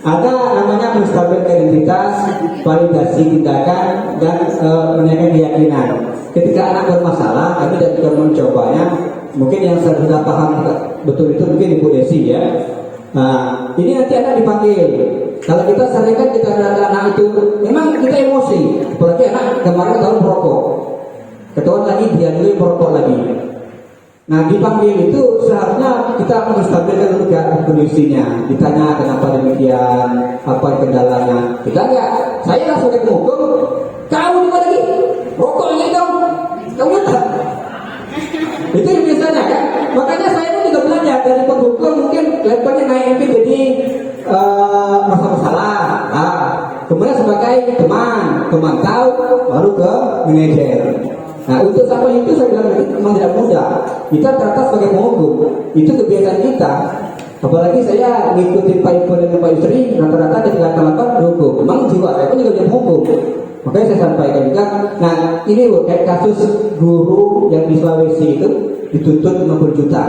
Ada namanya menstabilkan identitas, validasi tindakan, dan menaikkan keyakinan. Ketika anak bermasalah, kami juga mencobanya. Mungkin yang sudah paham betul itu mungkin Ibu Desi ya. Nah ini nanti anak dipanggil. Kalau kita sering kan kita ada anak itu, memang kita emosi. Apalagi anak kemarin tahun merokok. Ketahuan lagi dia dulu merokok lagi. Nah dipanggil itu seharusnya kita menstabilkan dulu kondisinya. Ditanya kenapa demikian, apa kendalanya. Kita enggak. Saya sebagai penghukum, kau di mana lagi? Rokok lagi dong. Kamu tak? Itu biasanya kan. Makanya saya pun juga belajar dari penghukum mungkin levelnya naik jadi masalah. Nah, kemudian sebagai teman. pemantau, baru ke manajer. Nah untuk sampai itu saya bilang memang tidak mudah. Kita ternyata sebagai penghukum, itu kebiasaan kita. Apalagi saya ngikutin Pak Ibu dan Pak Yusri, rata-rata di latar-latar hukum. Memang jiwa saya pun juga jadi hukum. Makanya saya sampaikan juga. Nah ini kayak kasus guru yang di Sulawesi itu dituntut 50 juta.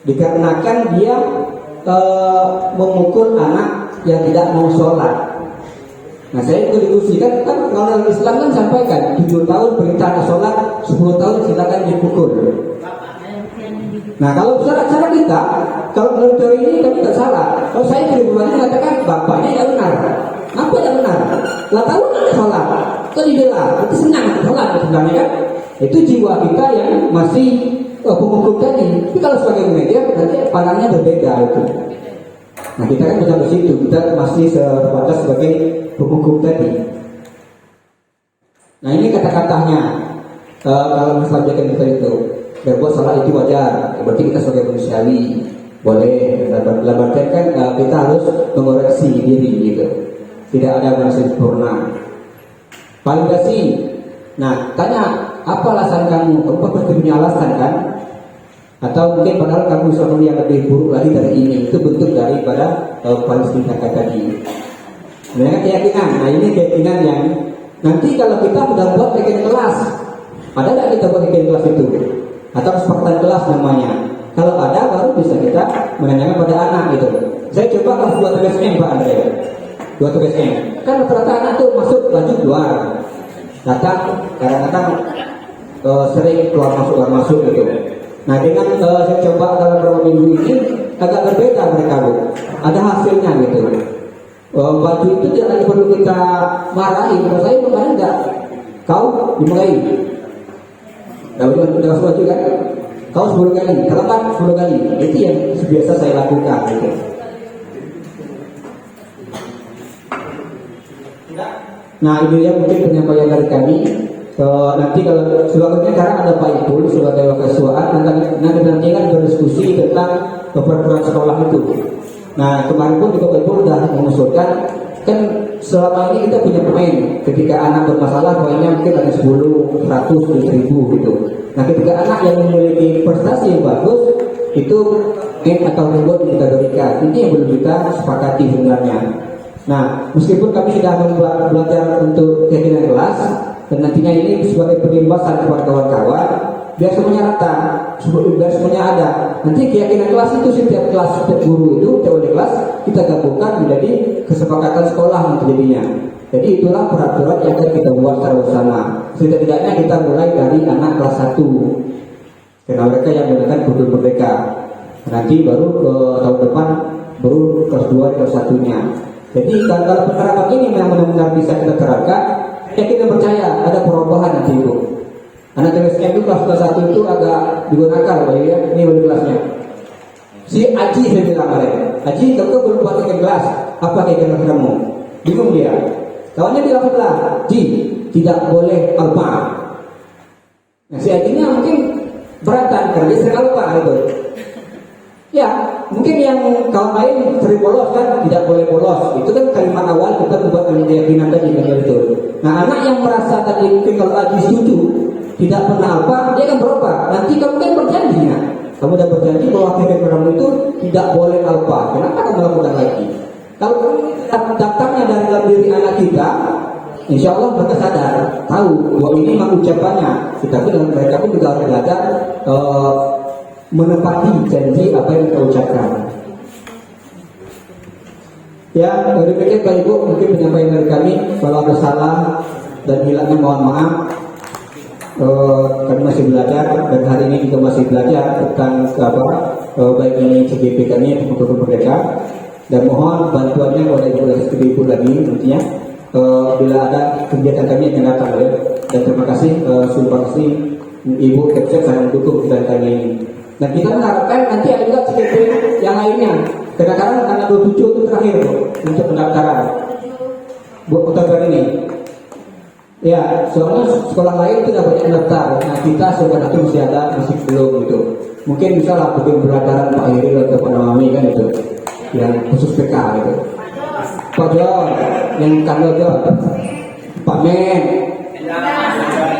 Dikarenakan dia memukul anak yang tidak mau sholat. Nah saya itu diskusikan kan kalau Islam kan sampaikan 7 tahun perintah anak sholat, 10 tahun silakan dipukul. Nah kalau cara kita, kalau menurut teori ini kami tidak salah. Kalau saya jadi pribadi mengatakan bapaknya yang benar. Apa yang benar? Lah tahu anak sholat, kok dibela? Itu senang sholat sebenarnya kan? Itu jiwa kita yang masih penghukum tadi. Tapi kalau sebagai manajer nanti pandangannya berbeda itu. Nah kita kan bisa ke situ, kita masih sebatas sebagai penghukum tadi. Nah ini kata-katanya kalau misalnya kita itu berbuat salah itu wajar, berarti kita sebagai manusiawi boleh. Dalam artian kan kita harus mengoreksi diri gitu. Tidak ada manusia sempurna. Validasi. Nah tanya apa alasan kamu? Kamu pasti punya alasan kan? Atau mungkin padahal kamu sesuatu yang lebih buruk lagi dari ini. Itu bentuk daripada validasi kata tadi. Sebenarnya keyakinan. Nah ini keyakinan yang nanti kalau kita sudah buat keyakinan kelas, ada nggak kita buat keyakinan kelas itu? Atau kesepakatan kelas namanya. Kalau ada baru bisa kita menanyakan pada anak gitu. Saya coba kelas 2 TBSM Pak Andre. 2 TBSM. Kan rata-rata anak tuh masuk baju luar. Datang kadang-kadang sering keluar masuk gitu. Nah dengan saya coba dalam beberapa minggu ini agak berbeda mereka Bu. Ada hasilnya gitu. Baju itu tidak lagi perlu kita marahi. Kalau saya kemarin enggak. Kau dimulai. Udah baju kan? Kau 10 kali, kalau kan 10 kali. Itu yang biasa saya lakukan gitu. Nah ini dia mungkin penyampaian dari kami. Nanti kalau sebagainya sekarang ada Pak Ipul sebagai wakil ketuaan, nanti kan berdiskusi tentang peraturan sekolah itu. Nah kemarin pun juga Pak Ipul sudah mengusulkan, kan selama ini kita punya pemain. Ketika anak bermasalah poinnya mungkin ada 10, 100, 1000 gitu. Nah ketika anak yang memiliki prestasi yang bagus itu atau reward kita berikan. Ini yang belum kita sepakati sebenarnya. Nah meskipun kami sudah belajar untuk keyakinan kelas, dan nantinya ini sebagai penimbasan kepada kawan-kawan, biar semuanya rata, biar semuanya ada. Nanti keyakinan kelas itu setiap kelas, setiap guru itu, teori kelas kita gabungkan menjadi kesepakatan sekolah jadinya. Jadi itulah peraturan yang akan kita buat secara bersama. Setidaknya kita mulai dari anak kelas 1, karena mereka yang menggunakan kurikulum merdeka. Nanti baru ke tahun depan baru kelas 2, kelas 1-nya. Jadi kalau penerapan ini memang benar-benar bisa kita terapkan, ya kita percaya ada perubahan nanti itu. Anak TBSM itu kelas 1 itu agak digunakan, ya. Ini wali kelasnya. Si Aji saya bilang kemarin, Aji kalau belum buat kelas, apa kelas kamu? Bingung dia. Kawannya bilang sebelah, Ji tidak boleh alpa. Nah si Ajinya mungkin beratan karena dia sering alpa gitu. Ya, mungkin yang kawan lain sering bolos kan, tidak boleh bolos. Itu kan kalimat awal kita membuat keyakinan tadi kan itu. Nah, anak yang merasa tadi mungkin kalau Aji setuju tidak pernah apa, dia akan berubah. Nanti kamu kan berjanji ya. Kamu sudah berjanji bahwa keyakinan kamu itu tidak boleh apa. Kenapa kamu lakukan lagi? Kalau datangnya dari dalam diri anak kita, insya Allah mereka sadar, tahu bahwa ini memang ucapannya. Tetapi dengan mereka pun juga harus belajar menepati janji apa yang kita ucapkan. Ya, dari demikian Pak Ibu mungkin penyampaian dari kami. Kalau ada salah dan hilangnya mohon maaf. Kami masih belajar dan hari ini juga masih belajar tentang baik ini CGP kami untuk merdeka, dan mohon bantuannya kepada ibu lagi nantinya bila ada kegiatan kami yang datang ya. Dan terima kasih terima kasih Ibu Kepsek sangat mendukung kegiatan kami ini. Dan kita mengharapkan nanti ada juga CGP yang lainnya. Kadang-kadang tanggal 27 itu terakhir untuk pendaftaran buat Oktober ini. Ya, soalnya sekolah lain itu dapat daftar. Nah kita sebenarnya masih belum gitu. Mungkin misalnya bikin beradaran Pak Heri atau Pak Nawami kan itu, yang khusus PK gitu. Pak John, yang tanggal John. Pak Men,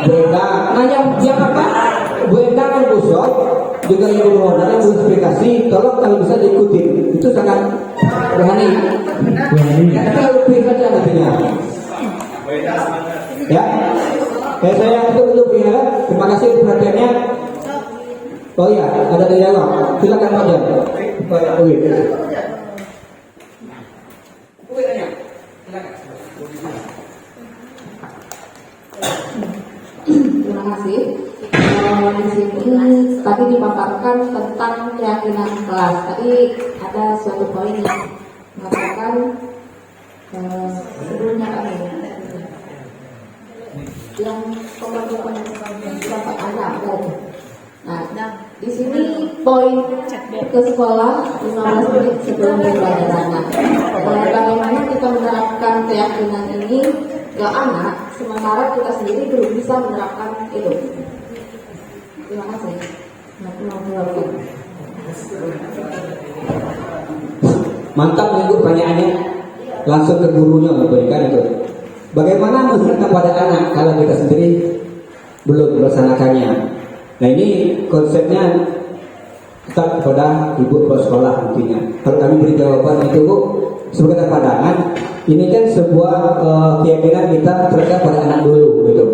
Bu Endang. Nah yang apa? Bu Endang dan Bu Sob juga yang bermodal yang berspesifikasi, tolong kalau bisa diikuti. Itu sangat rohani. Kita lebih saja nantinya. Ya, saya tutup dulu ya. Terima kasih perhatiannya. Oh iya, ada dari jawab. Silakan Pak Jan. Pak Uwi. Terima kasih. Di sini tadi dipaparkan tentang keyakinan kelas. Tadi ada suatu poin yang mengatakan sebelumnya kami yang pembentukan berapa anak tadi. Nah, di sini poin ke sekolah 15 menit sebelum pembelajaran. Bagaimana kita menerapkan keyakinan ini ke anak, sementara kita sendiri belum bisa menerapkan itu. Terima kasih. Mantap minggu pertanyaannya, langsung ke gurunya memberikan itu. Bagaimana menjelaskan pada anak kalau kita sendiri belum melaksanakannya? Nah ini konsepnya tetap kepada ibu kepala sekolah tentunya. Kalau kami beri jawaban itu Bu, sebagai pandangan, ini kan sebuah keyakinan kita terhadap pada anak dulu gitu.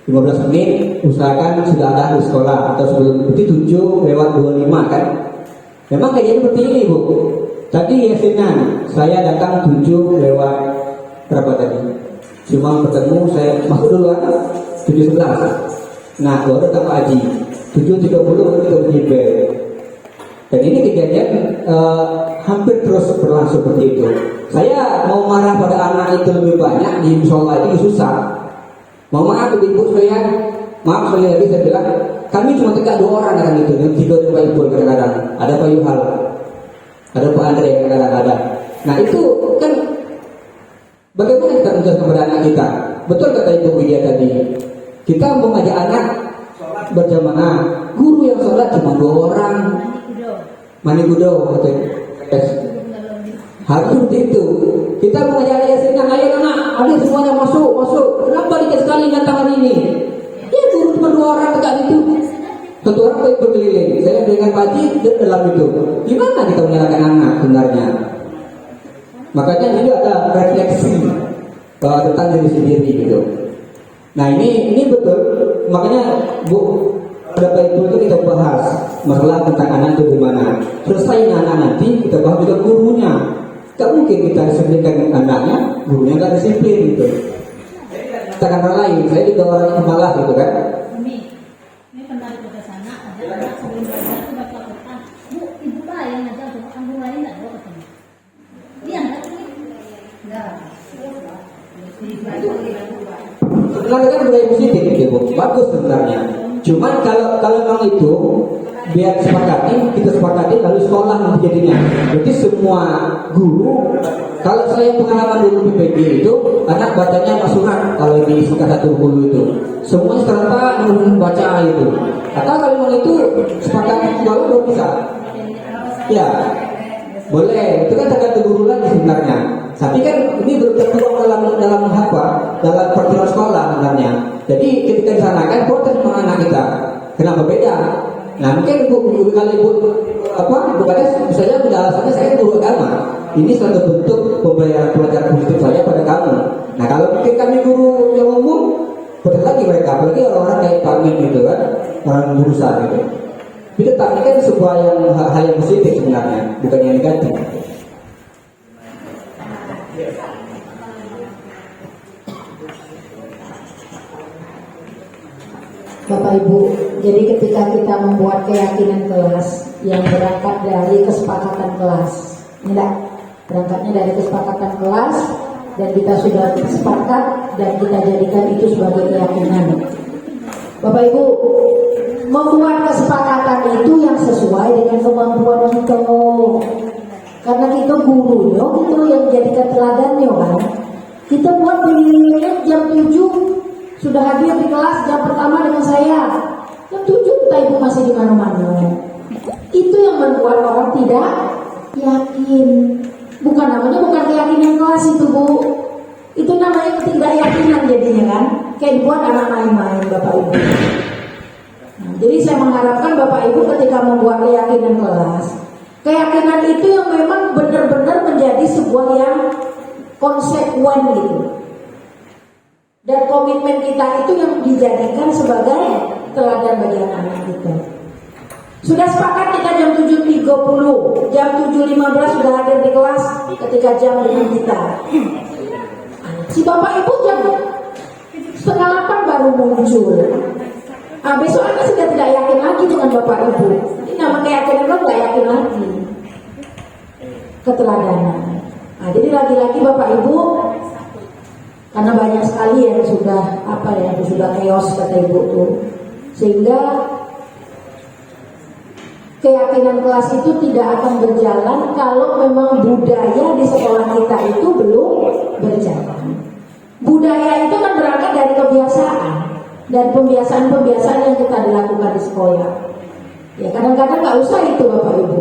15 menit usahakan sudah ada di sekolah atau sebelum itu 7:25 kan. Memang kayaknya seperti ini Bu. Tadi yasinan saya datang 7 lewat berapa tadi? Cuma ketemu saya masuk dulu kan 7:11. Nah baru datang Pak Haji 7:30 itu bel. Dan ini kejadian hampir terus berlangsung seperti itu. Saya mau marah pada anak itu lebih banyak di musola itu susah. Mau maaf ibu sekalian, maaf sekali lagi saya bilang, kami cuma tegak 2 orang kan itu, yang 3 dari Pak Ibu kadang-kadang, ada Pak Yuhal, ada Pak Andre kadang-kadang ada. Nah itu kan bagaimana kita menjelaskan kepada anak kita? Betul kata Ibu Widya tadi, kita mau ngajak anak berjamaah, guru yang sholat cuma 2 orang, mani gudo, harus seperti itu. Kita mengajak Yasinah, ayo anak, adik semuanya masuk. Kenapa dikit sekali datang hari ini? Ya guru cuma 2 orang tegak itu. 1 orang baik berkeliling. Saya dengan Pak Haji dalam itu. Gimana kita menyalahkan anak sebenarnya? Makanya juga ada refleksi tentang diri sendiri gitu. Nah ini betul. Makanya Bu, berapa itu kita bahas masalah tentang anak itu gimana. Selesai anak nanti kita bahas juga gurunya. Tak mungkin kita disiplinkan anaknya, gurunya nggak disiplin gitu. Kita kan lain, saya juga orang yang malas gitu kan. Ini pernah ke sana, ada anak sebelum belajar itu baca Quran. Bu, ibu lah yang ngajar tuh, kamu lain nggak ada ketemu. Dia nggak nggak. Sebenarnya kan budaya positif gitu, bagus sebenarnya. Cuman kalau memang itu biar kita sepakati lalu sekolah nanti jadinya. Jadi semua guru, kalau saya pengalaman dulu PPG itu anak bacanya masukan kalau di sekitar 1 guru itu semuanya serta membaca itu. Atau kalau memang itu sepakati sekolah belum bisa. Ya boleh, itu kan tergantung guru lagi sebenarnya. Tapi kan ini belum tertuang dalam apa? Dalam peraturan sekolah sebenarnya. Jadi ketika di sana kan protes sama anak kita. Kenapa beda? Nah mungkin bukannya misalnya pada alasannya saya guru agama. Ini suatu bentuk pemberian pelajaran positif saja pada kamu. Nah kalau mungkin kami guru yang umum, betul lagi mereka, apalagi orang-orang kayak Pak Min gitu kan, orang berusaha gitu. Tapi tetap ini kan sebuah hal yang positif sebenarnya, bukan yang negatif. Bapak Ibu, jadi ketika kita membuat keyakinan kelas yang berangkat dari kesepakatan kelas, enggak, berangkatnya dari kesepakatan kelas dan kita sudah sepakat dan kita jadikan itu sebagai keyakinan. Bapak Ibu, membuat kesepakatan itu yang sesuai dengan kemampuan kita, karena kita guru, itu yang jadikan teladannya kan. Kita buat di jam 7 sudah hadir di kelas jam pertama dengan saya. Jam 7 kita Ibu masih di mana-mana. Itu yang membuat orang tidak yakin. Bukan keyakinan kelas itu Bu. Itu namanya ketidakyakinan jadi. kayak dibuat anak main-main Bapak Ibu. Nah, jadi saya mengharapkan Bapak Ibu ketika membuat keyakinan kelas, keyakinan itu yang memang benar-benar menjadi sebuah yang konsekuen gitu. Dan komitmen kita itu yang dijadikan sebagai teladan bagi anak-anak kita. Sudah sepakat kita jam 7.30, jam 7.15 sudah hadir di kelas ketika jam dengan kita. Si Bapak Ibu jam 7:30 baru muncul. Besok anak sudah tidak yakin lagi dengan Bapak Ibu. Ini nama keyakinan lo nggak yakin lagi. Keteladanan. Nah, jadi lagi-lagi Bapak Ibu, karena banyak sekali yang sudah sudah chaos kata Ibu tuh, sehingga keyakinan kelas itu tidak akan berjalan kalau memang budaya di sekolah kita itu belum berjalan. Budaya itu kan berangkat dari kebiasaan, dari pembiasaan-pembiasaan yang kita dilakukan di sekolah. Ya kadang-kadang nggak usah itu Bapak Ibu.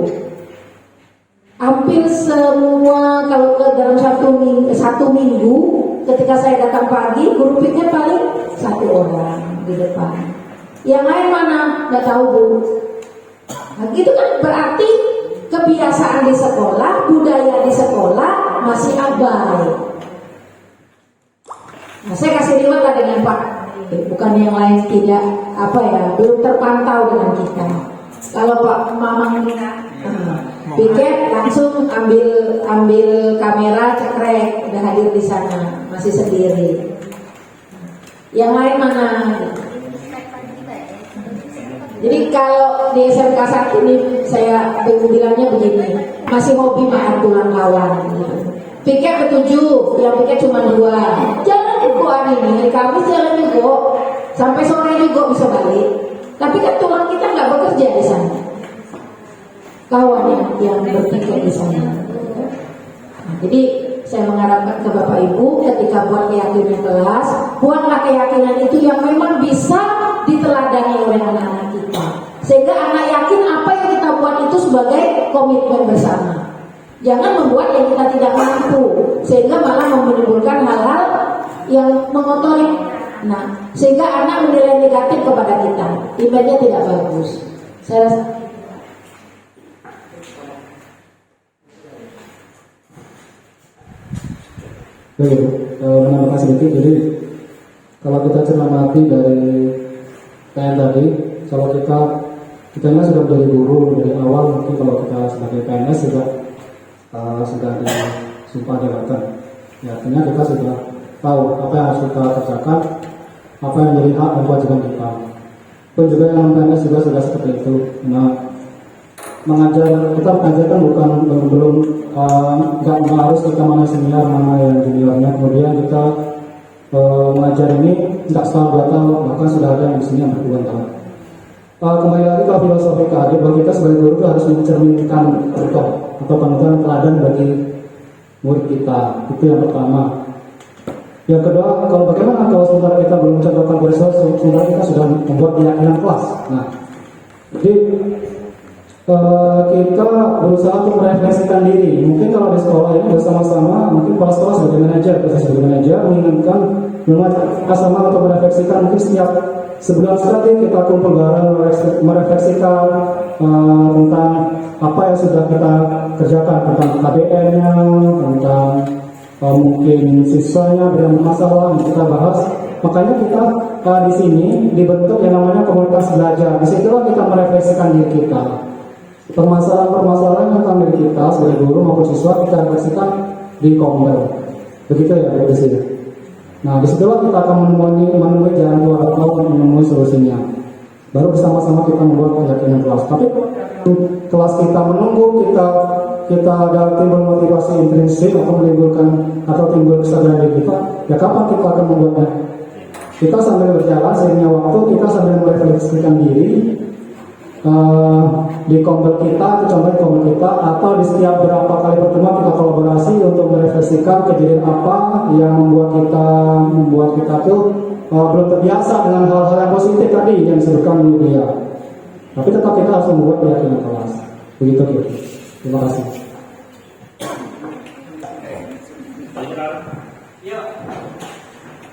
Hampir semua kalau dalam satu minggu ketika saya datang pagi, guru pikir paling 1 orang di depan. Yang lain mana? Nggak tahu Bu. Nah, gitu kan berarti kebiasaan di sekolah, budaya di sekolah masih abai. Nah, saya kasih riwayat lah dengan Pak, bukan yang lain tidak belum terpantau dengan kita. Kalau Pak Mamang piket langsung ambil kamera cekrek, udah hadir di sana, masih sendiri. Yang lain mana? Jadi kalau di SMK 1 ini saya bilangnya begini, masih hobi makan tulang kawan. Piket ke-7, yang piket cuma 2. Jalan juga hari ini, Kamis jalan juga, sampai sore juga bisa balik. Tapi kan tulang kita nggak bekerja di sana. Kawan yang berpiket di sana. Nah, jadi saya mengharapkan ke Bapak Ibu ketika buat keyakinan kelas, buatlah keyakinan itu yang memang bisa diteladani oleh anak-anak kita, sehingga anak yakin apa yang kita buat itu sebagai komitmen bersama. Jangan membuat yang kita tidak mampu, sehingga malah menimbulkan hal-hal yang mengotori. Nah, sehingga anak menilai negatif kepada kita, image-nya tidak bagus. Saya rasa baik, menambahkan sedikit. Jadi kalau kita cermati dari PN tadi, kalau kita ini sudah menjadi guru dari awal, mungkin kalau kita sebagai PNS sudah disumpah jabatan, ya artinya kita sudah tahu apa yang harus kita kerjakan, apa yang menjadi hak dan kewajiban kita. Pun juga yang PNS juga sudah seperti itu. Nah, kita mengajarkan bukan belum nggak harus kita mana senior mana yang juniornya. Kemudian kita mengajar ini nggak setahun 2 tahun, bahkan sudah ada yang di sini yang berpuluhan tahun. Kembali lagi ke filosofi keadaan, bahwa kita sebagai guru harus mencerminkan contoh atau panutan teladan bagi murid kita. Itu yang pertama. Yang kedua, kalau bagaimana kalau sementara kita belum mencontohkan bersama, sementara kita sudah membuat keyakinan kelas. Nah, jadi kita berusaha untuk merefleksikan diri. Mungkin kalau di sekolah ini bersama-sama, mungkin kepala sekolah sebagai manajer, menginginkan sama untuk merefleksikan. Mungkin setiap sebulan sekali kita kumpul bareng merefleksikan tentang apa yang sudah kita kerjakan, tentang KBN-nya, tentang mungkin siswanya bermasalah kita bahas. Makanya kita di sini dibentuk yang namanya komunitas belajar. Disitulah kita merefleksikan diri kita. Permasalahan-permasalahan tentang diri kita sebagai guru maupun siswa kita refleksikan di Kombel. Begitu ya di sini. Nah, disitulah kita akan menemui jalan keluar atau menemui solusinya. Baru bersama-sama kita membuat keyakinan kelas. Tapi kelas kita menunggu, kita ada timbul motivasi intrinsik atau menimbulkan atau timbul kesadaran diri kita. Ya kapan kita akan membuatnya? Kita sambil berjalan seiringnya waktu, kita sambil merefleksikan diri. Di Kombel kita, contohnya Kombel kita, atau di setiap berapa kali pertemuan kita kolaborasi untuk merefleksikan kejadian apa yang membuat kita tuh belum terbiasa dengan hal-hal yang positif tadi yang disebutkan media. Tapi tetap kita harus membuat keyakinan kelas. Begitu gitu. Terima kasih.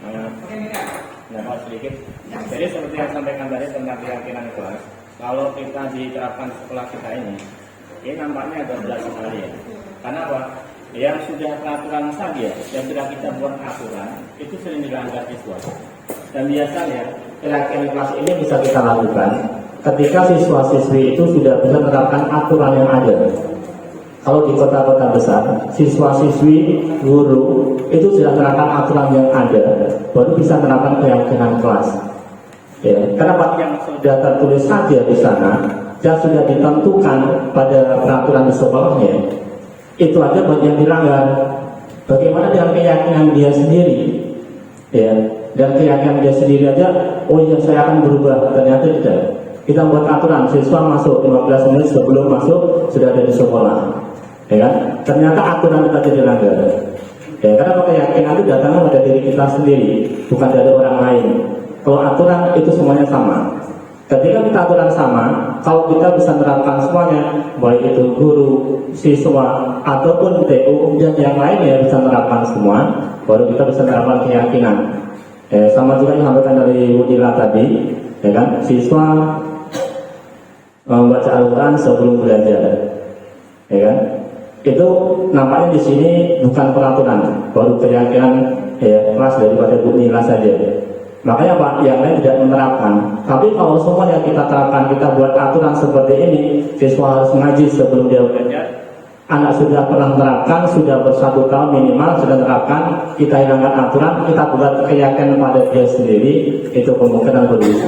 Nah, sedikit. Jadi seperti yang sampaikan tadi tentang keyakinan kelas, kalau kita diterapkan di sekolah kita ini nampaknya agak berat sekali ya. Karena apa? Yang sudah peraturan saja, yang sudah kita buat aturan, itu sering dilanggar siswa. Dan biasanya keyakinan kelas ini bisa kita lakukan ketika siswa-siswi itu sudah bisa menerapkan aturan yang ada. Kalau di kota-kota besar, siswa-siswi, guru itu sudah menerapkan aturan yang ada, baru bisa menerapkan keyakinan kelas. Ya, karena Pak yang sudah tertulis saja di sana, yang sudah ditentukan pada peraturan di sekolahnya, itu aja yang dilanggar. Bagaimana dengan keyakinan dia sendiri? Ya, dan keyakinan dia sendiri aja, oh iya saya akan berubah, ternyata tidak. Kita buat aturan, siswa masuk 15 menit sebelum masuk sudah ada di sekolah. Ya kan? Ternyata aturan kita tidak dilanggar. Ya, karena keyakinan itu datangnya pada diri kita sendiri, bukan dari orang lain. Kalau aturan itu semuanya sama. Ketika kita aturan sama, kalau kita bisa menerapkan semuanya, baik itu guru, siswa, ataupun TU dan yang lainnya bisa menerapkan semua, baru kita bisa menerapkan keyakinan. Sama juga yang disampaikan dari Wudila tadi, ya kan? Siswa membaca Al-Quran sebelum belajar, ya kan? Itu nampaknya di sini bukan peraturan, baru keyakinan kelas daripada Bu Nila saja. Makanya Pak, yang lain tidak menerapkan. Tapi kalau semua yang kita terapkan, kita buat aturan seperti ini, siswa harus ngaji sebelum dia belajar. Anak sudah pernah menerapkan, sudah bersatu tahun minimal sudah menerapkan, kita hilangkan aturan, kita buat keyakinan pada dia sendiri, itu kemungkinan berbisa.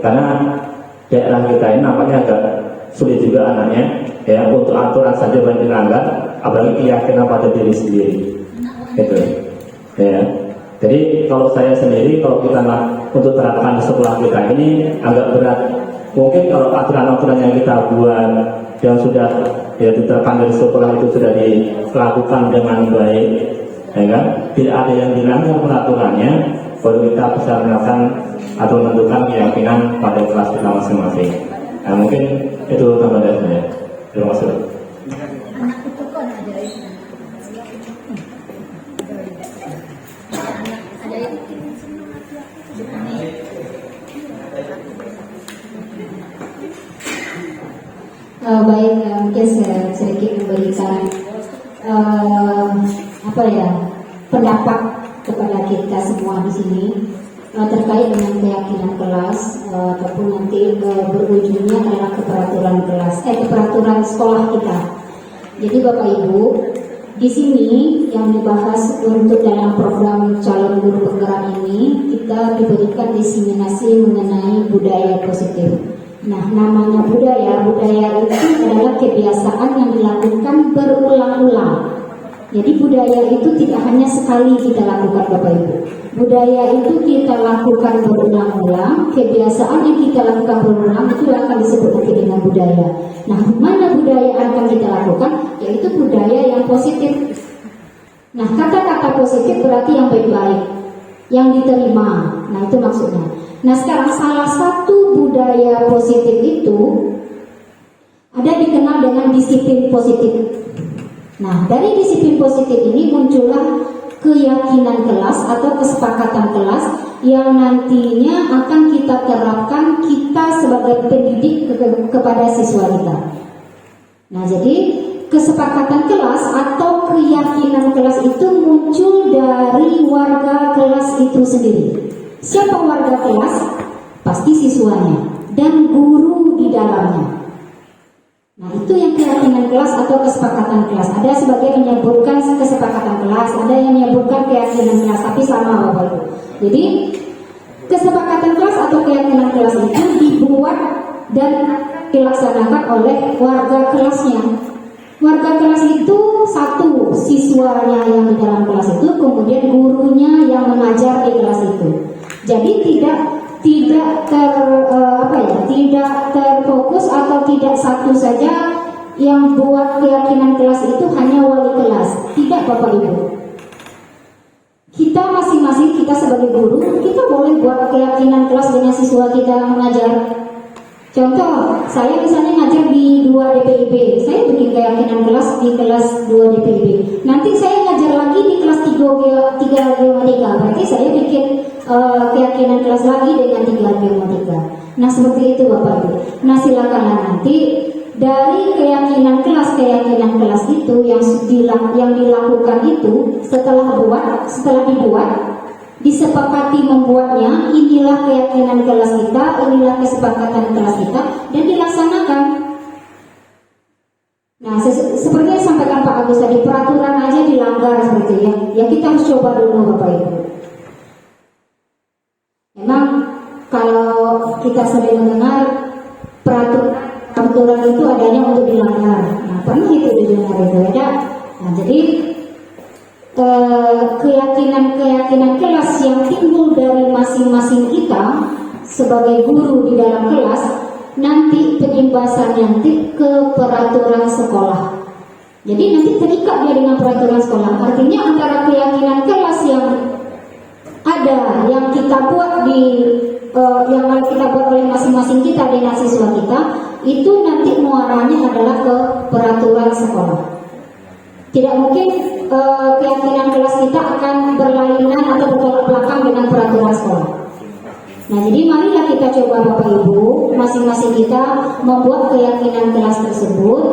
Karena daerah kita ini nampaknya agak sulit juga anaknya, ya, untuk aturan saja banyak dilanggar, apalagi keyakinan pada diri sendiri. Gitu. Ya. Jadi kalau saya sendiri, kalau kita untuk terapkan di sekolah kita ini agak berat. Mungkin kalau aturan-aturan yang kita buat yang sudah diterapkan dari sekolah itu sudah dilakukan dengan baik, ya kan? Tidak ada yang dilanggar peraturannya, baru kita bisa melakukan atau menentukan keyakinan pada kelas kita masing-masing. Nah, mungkin itu tambahan dari saya. Terima kasih. Anak itu kan ajaib. Anak ajaib. Baik, mungkin saya sedikit memberikan pendapat kepada kita semua di sini terkait dengan keyakinan kelas ataupun nanti berujungnya adalah keperaturan sekolah kita. Jadi Bapak Ibu, di sini yang dibahas untuk dalam program calon guru penggerak ini, kita diberikan diseminasi mengenai budaya positif. Nah, namanya budaya itu adalah kebiasaan yang dilakukan berulang-ulang. Jadi budaya itu tidak hanya sekali kita lakukan Bapak Ibu. Budaya itu kita lakukan berulang-ulang, kebiasaan yang kita lakukan berulang itu akan disebut dengan budaya. Nah, mana budaya yang akan kita lakukan? Yaitu budaya yang positif. Nah, kata-kata positif berarti yang baik-baik, yang diterima. Nah, itu maksudnya. Nah, sekarang salah satu budaya positif itu ada dikenal dengan disiplin positif. Nah, dari disiplin positif ini muncullah keyakinan kelas atau kesepakatan kelas yang nantinya akan kita terapkan kita sebagai pendidik kepada siswa kita. Nah, jadi kesepakatan kelas atau keyakinan kelas itu muncul dari warga kelas itu sendiri. Siapa warga kelas? Pasti siswanya dan guru di dalamnya. Nah, itu yang keyakinan kelas atau kesepakatan kelas. Ada sebagian menyebutkan kesepakatan kelas, ada yang menyebutkan keyakinan kelas, tapi sama Bapak Ibu. Jadi kesepakatan kelas atau keyakinan kelas itu dibuat dan dilaksanakan oleh warga kelasnya. Warga kelas itu satu, siswanya yang di dalam kelas itu, kemudian gurunya yang mengajar di kelas itu. Jadi tidak terfokus atau tidak satu saja yang buat keyakinan kelas itu hanya wali kelas. Tidak Bapak Ibu. Kita masing-masing, kita sebagai guru, kita boleh buat keyakinan kelas dengan siswa kita mengajar. Contoh, saya misalnya ngajar di 2 DPIB, saya bikin keyakinan kelas di kelas 2 DPIB. Nanti saya ngajar lagi di kelas 3 Geomatika, keyakinan kelas lagi dengan 3 geometrika. Nah seperti itu Bapak Ibu. Nah silakanlah nanti dari keyakinan kelas itu yang dilakukan itu setelah dibuat disepakati membuatnya, inilah keyakinan kelas kita, inilah kesepakatan kelas kita, dan dilaksanakan. Nah, seperti yang disampaikan Pak Agus tadi, peraturan aja dilanggar seperti itu ya kita harus coba dulu Bapak Ibu. Memang kalau kita sering mendengar peraturan itu adanya untuk dilanggar. Nah, pernah itu didengar itu ya. Nah, jadi keyakinan kelas yang timbul dari masing-masing kita sebagai guru di dalam kelas nanti penyimbasannya nanti ke peraturan sekolah. Jadi nanti terikat dia dengan peraturan sekolah. Artinya antara keyakinan kelas yang ada yang kita buat yang kita buat oleh masing-masing kita dengan siswa kita itu nanti muaranya adalah ke peraturan sekolah. Tidak mungkin keyakinan kelas kita akan berlainan atau bertolak belakang dengan peraturan sekolah. Nah, jadi marilah kita coba Bapak Ibu, masing-masing kita membuat keyakinan kelas tersebut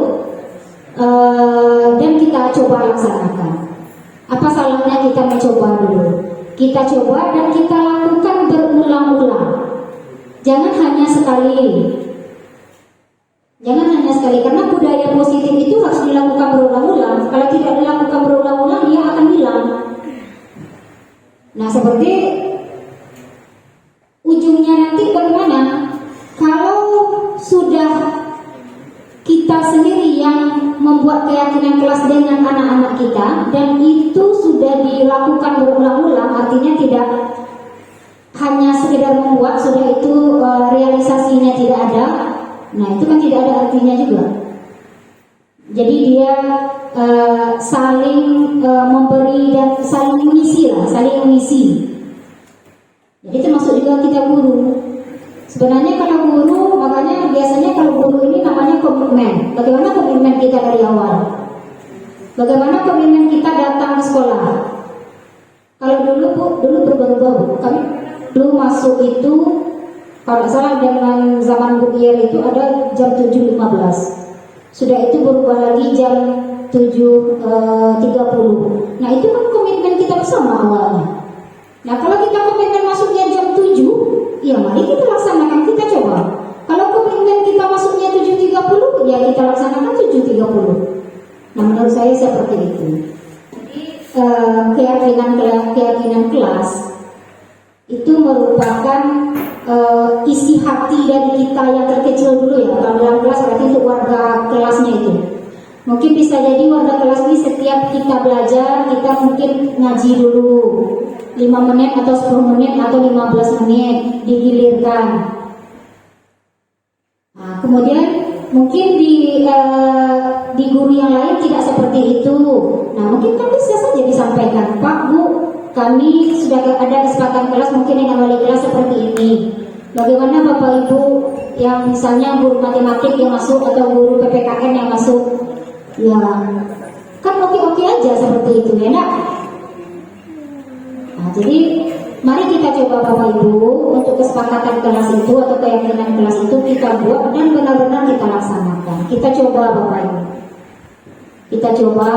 dan kita coba laksanakan. Apa salahnya kita mencoba dulu? Kita coba dan kita lakukan berulang-ulang. Jangan hanya sekali. Jangan hanya sekali, karena budaya positif itu harus dilakukan berulang-ulang. Kalau tidak dilakukan berulang-ulang, dia akan hilang. Nah, seperti ujungnya nanti bagaimana? Kalau sudah kita sendiri yang membuat keyakinan kelas dengan anak-anak kita, dan itu sudah dilakukan berulang-ulang, artinya tidak hanya sekedar membuat, sudah itu realisasinya tidak ada. Nah, itu kan tidak ada artinya juga. Jadi dia saling memberi dan saling mengisi lah, saling mengisi. Jadi termasuk juga kita guru. Sebenarnya kalau guru, makanya biasanya kalau guru ini namanya komitmen. Bagaimana komitmen kita dari awal? Bagaimana komitmen kita datang ke sekolah? Kalau dulu Bu, dulu berubah-ubah Bu. Kami dulu masuk itu, kalau tidak salah dengan zaman Bu Iyer itu ada jam 7.15. Sudah itu berubah lagi jam 7.30. Nah itu kan komitmen kita bersama awalnya. Nah kalau kita komitmen masuknya jam 7, ya mari kita laksanakan, kita coba. Kalau komitmen kita masuknya 7.30, ya kita laksanakan 7.30. Nah menurut saya seperti itu. Keyakinan kelas itu merupakan isi hati dari kita yang terkecil dulu ya. Kalau dalam kelas berarti untuk warga kelasnya itu. Mungkin bisa jadi warga kelas ini setiap kita belajar, kita mungkin ngaji dulu 5 menit atau 10 menit atau 15 menit digilirkan. Nah, kemudian mungkin di guru yang lain tidak seperti itu. Nah, mungkin kan bisa saja disampaikan, Pak, Bu, kami sudah ada kesepakatan kelas mungkin dengan wali kelas seperti ini. Bagaimana Bapak Ibu yang misalnya guru matematik yang masuk atau guru PPKN yang masuk? Ya, kan oke-oke aja seperti itu ya, nak? Nah, jadi mari kita coba Bapak Ibu untuk kesepakatan kelas itu atau keyakinan kelas itu kita buat dan benar-benar kita laksanakan. Kita coba Bapak Ibu. Kita coba,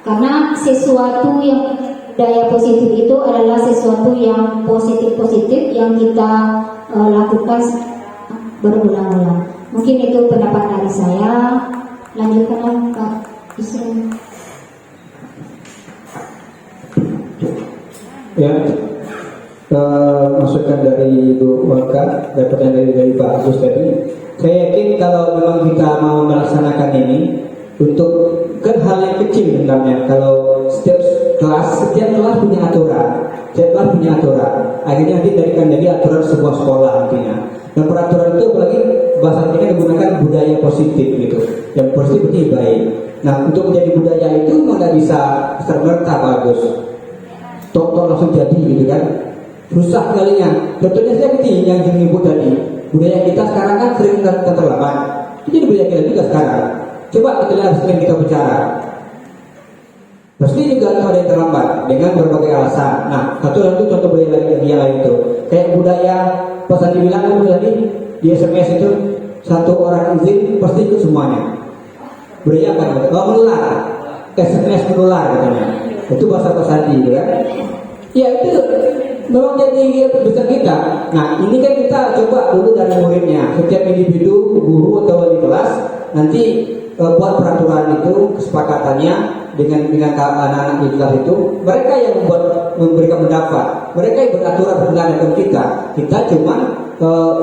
karena sesuatu yang budaya positif itu adalah sesuatu yang positif-positif yang kita lakukan berulang-ulang. Mungkin itu pendapat dari saya. Lanjutkan Pak Isra. Ya, masukan dari Bu Waka, dapatnya dari Pak Agus tadi. Saya yakin kalau memang kita mau melaksanakan ini untuk hal yang kecil sebenarnya. Kalau setiap kelas punya aturan, akhirnya nanti jadikan jadi aturan sebuah sekolah nantinya. Dan peraturan itu apalagi bahasa kita menggunakan budaya positif gitu. Yang positif itu baik. Nah, untuk menjadi budaya itu nggak bisa serta-merta bagus. Tok langsung jadi gitu kan. Susah kalinya. Contohnya seperti yang disebut tadi. Budaya kita sekarang kan sering terlambat. Itu jadi budaya kita juga sekarang. Coba kita lihat sering kita bicara. Pasti juga ada yang terlambat. dengan berbagai alasan. Nah, satu lagi contoh budaya lain itu kayak budaya pas tadi bilang kan tadi di SMS itu satu orang izin pasti ikut semuanya. Budaya apa? Menular, SMS menular katanya. Itu bahasa Sandi, kan? Ya itu memang jadi besar kita. Nah, ini kan kita coba dulu dari muridnya. Setiap individu, guru atau wali kelas nanti buat peraturan itu kesepakatannya dengan anak-anak di kelas itu. Mereka yang memberikan pendapat, mereka yang beraturan dengan kita cuma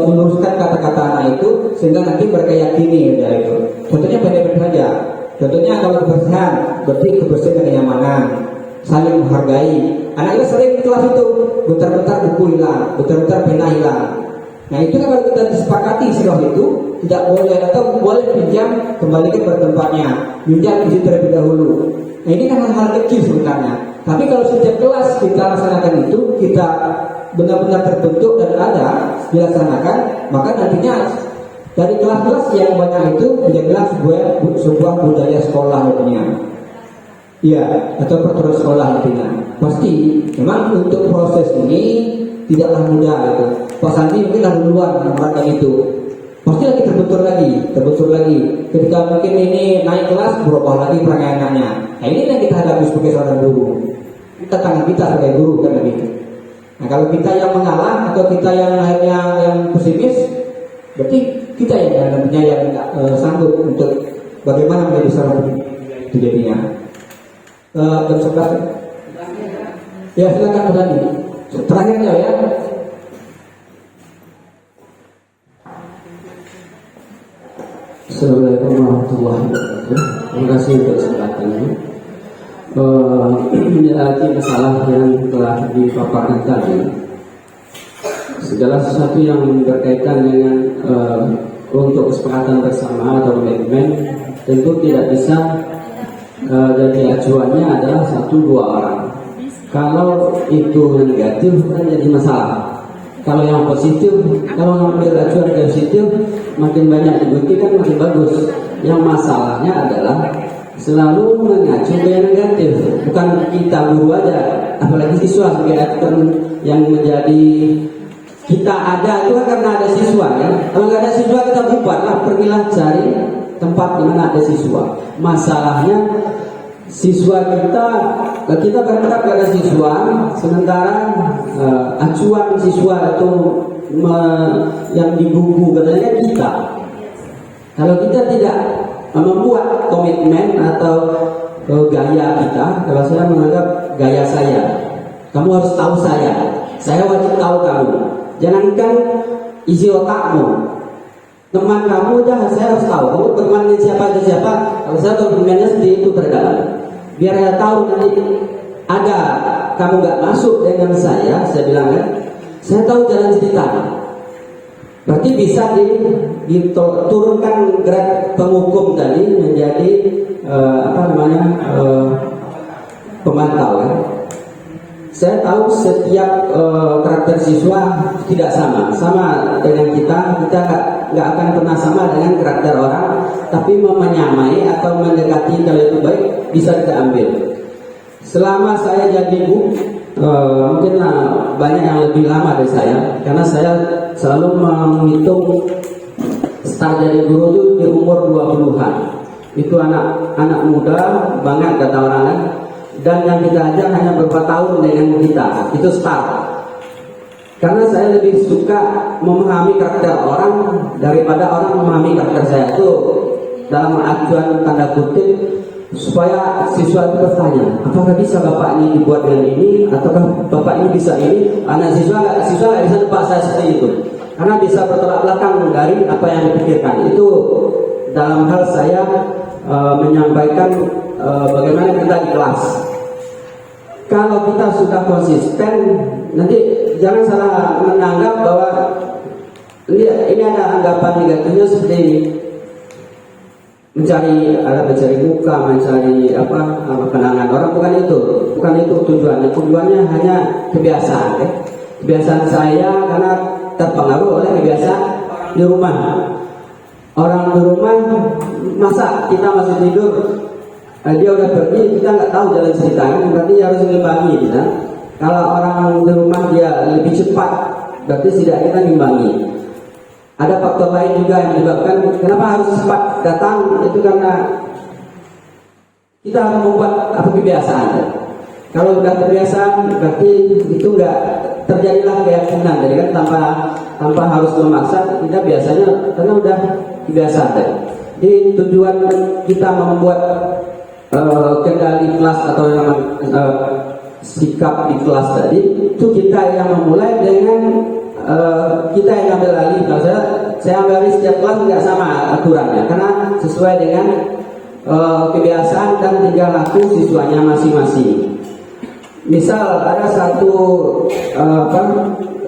meluruskan kata-kata anak itu sehingga nanti mereka yakini ya itu. Contohnya pendek saja. Contohnya kalau kebersihan, berarti kebersihan dan kenyamanan, saling menghargai. Anak kita sering di kelas itu bentar-bentar buku hilang, bentar-bentar pena hilang. Nah itu kan kalau kita disepakati setelah itu tidak boleh atau boleh pinjam kembalikan ke tempatnya, pinjam izin terlebih dahulu. Nah ini kan hal-hal kecil sebenarnya. Tapi kalau setiap kelas kita laksanakan itu, kita benar-benar terbentuk dan ada dilaksanakan, maka nantinya dari kelas-kelas yang banyak itu menjadilah sebuah budaya sekolah nantinya. Iya, atau peraturan sekolah nantinya. Pasti memang untuk proses ini tidaklah mudah itu. Pak Sandi mungkin lah duluan menerapkan itu. Pasti lagi terbentur lagi. Ketika mungkin ini naik kelas, berubah lagi perangaiannya. Nah ini yang kita hadapi sebagai seorang guru. Kita tangan kita sebagai guru kan begitu. Nah kalau kita yang mengalah atau kita yang akhirnya yang pesimis, berarti kita yang nantinya yang sanggup untuk bagaimana menjadi seorang itu jadinya. Jam 11. Ya silakan Mas Andi. Terakhirnya ya. Assalamualaikum warahmatullahi wabarakatuh. Terima kasih untuk kesempatannya. Lagi masalah yang telah dipaparkan tadi. Segala sesuatu yang berkaitan dengan untuk kesepakatan bersama atau komitmen tentu tidak bisa jadi acuannya adalah 1-2 orang. Kalau itu negatif kan jadi masalah. Kalau yang positif, kalau ngambil acuan positif, makin banyak diikuti kan makin bagus. Yang masalahnya adalah selalu mengacu ke yang negatif. Bukan kita guru aja, apalagi siswa sebagai aktor yang menjadi kita ada itu kan karena ada siswa ya. Kalau nggak ada siswa kita bubarlah, pergilah cari tempat di mana ada siswa. Masalahnya siswa kita berharap pada siswa, sementara acuan siswa itu yang di buku katanya kita. Kalau kita tidak membuat komitmen atau gaya kita, kalau saya menganggap gaya saya, kamu harus tahu saya wajib tahu kamu. Jangankan isi otakmu, teman kamu dah saya harus tahu. Kamu berteman dengan siapa. Kalau saya komitmennya seperti itu terdalam. Biar saya tahu nanti ada kamu nggak masuk dengan saya bilang kan, saya tahu jalan cerita. Berarti bisa diturunkan grade penghukum tadi menjadi pemantau kan. Saya tahu setiap karakter siswa tidak sama dengan kita nggak akan pernah sama dengan karakter orang, tapi menyamai atau mendekati kalau itu baik bisa kita ambil. Selama saya jadi guru, mungkin banyak yang lebih lama dari saya, karena saya selalu menghitung start jadi guru itu di umur 20-an. Itu anak muda banget kata orang lain. Dan yang kita ajar hanya beberapa tahun dengan kita, itu start. Karena saya lebih suka memahami karakter orang daripada orang memahami karakter saya. Itu dalam acuan tanda kutip supaya siswa itu bertanya, apakah bisa bapak ini dibuat dengan ini, ataukah bapak ini bisa ini? Anak siswa nggak bisa nebak saya seperti itu, karena bisa bertolak belakang dari apa yang dipikirkan. Itu dalam hal saya menyampaikan bagaimana kita di kelas. Kalau kita sudah konsisten, nanti jangan salah menganggap bahwa ini ada anggapan negatifnya seperti mencari muka, mencari kenangan orang. Bukan itu tujuannya. Tujuannya hanya kebiasaan. Kebiasaan saya karena terpengaruh oleh kebiasaan di rumah. Orang di rumah, masa kita masih tidur dia udah pergi, kita nggak tahu jalan ceritanya, berarti harus ngimbangi kita. Kalau orang di rumah dia lebih cepat, berarti tidak kita ngimbangi. Ada faktor lain juga yang menyebabkan kenapa harus cepat datang, itu karena kita harus membuat kebiasaan. Kalau sudah terbiasa, berarti itu nggak terjadilah keyakinan. Jadi kan tanpa harus memaksa, kita biasanya karena udah kebiasaan. Jadi tujuan kita membuat kendali kelas atau yang sikap di kelas tadi, itu kita yang memulai dengan kita yang ambil alih. Kalau saya ambil alih setiap kelas tidak sama aturannya, karena sesuai dengan kebiasaan dan tingkah laku siswanya masing-masing. Misal ada satu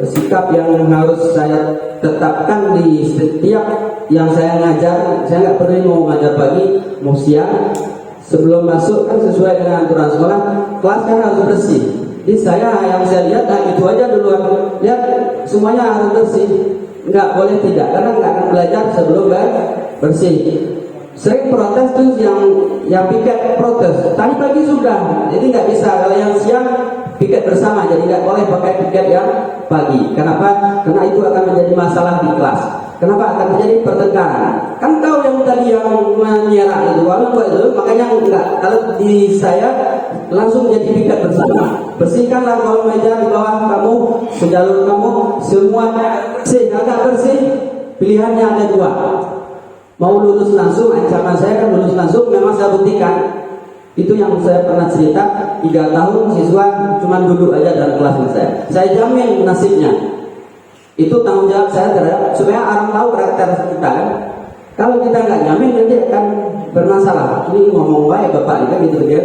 sikap yang harus saya tetapkan di setiap yang saya ngajar. Saya nggak perlu mau ngajar pagi, mau siang. Sebelum masuk kan sesuai dengan aturan sekolah, kelas kan harus bersih. Jadi yang saya lihat itu aja duluan. Lihat semuanya harus bersih. Nggak boleh tidak, karena nggak akan belajar sebelum bersih. Sering protes tuh yang piket protes. Tadi pagi sudah, jadi nggak bisa. Kalau yang siang piket bersama, jadi nggak boleh pakai piket yang pagi. Kenapa? Karena itu akan menjadi masalah di kelas. Kenapa akan terjadi pertengkaran? Kan tahu yang tadi yang menyerang itu, kalau buat itu, makanya enggak. Kalau di saya langsung jadi piket bersama. Bersihkanlah kolom meja di bawah kamu, sejalur kamu, semuanya bersih. Agak bersih. Pilihannya ada dua. Mau lulus langsung, ancaman saya kan lulus langsung, memang saya buktikan. Itu yang saya pernah cerita, 3 tahun siswa cuma duduk aja dalam kelas saya. Saya jamin nasibnya. Itu tanggung jawab saya terhadap, supaya orang tahu karakter kita kan. Kalau kita nggak jamin, nanti akan bermasalah. Ini ngomong baik bapak, gitu dia.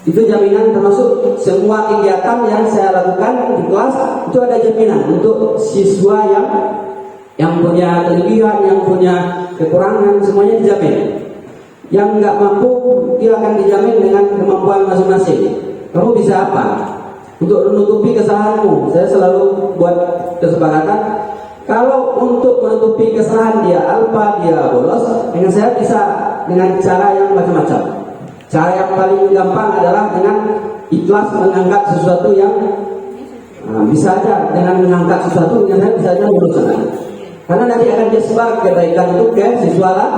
Itu jaminan, termasuk semua kegiatan yang saya lakukan di kelas, itu ada jaminan untuk siswa yang punya kelebihan, yang punya kekurangan, semuanya dijamin. Yang nggak mampu, dia akan dijamin dengan kemampuan masing-masing. Kamu bisa apa? Untuk menutupi kesalahanmu, saya selalu buat kesepakatan. Kalau untuk menutupi kesalahan dia alpa, dia bolos, dengan saya bisa dengan cara yang macam-macam. Cara yang paling gampang adalah dengan ikhlas mengangkat sesuatu yang bisa aja dengan mengangkat sesuatu yang saya bisa aja lulus. Karena nanti akan disebar kebaikan itu ke siswa lah.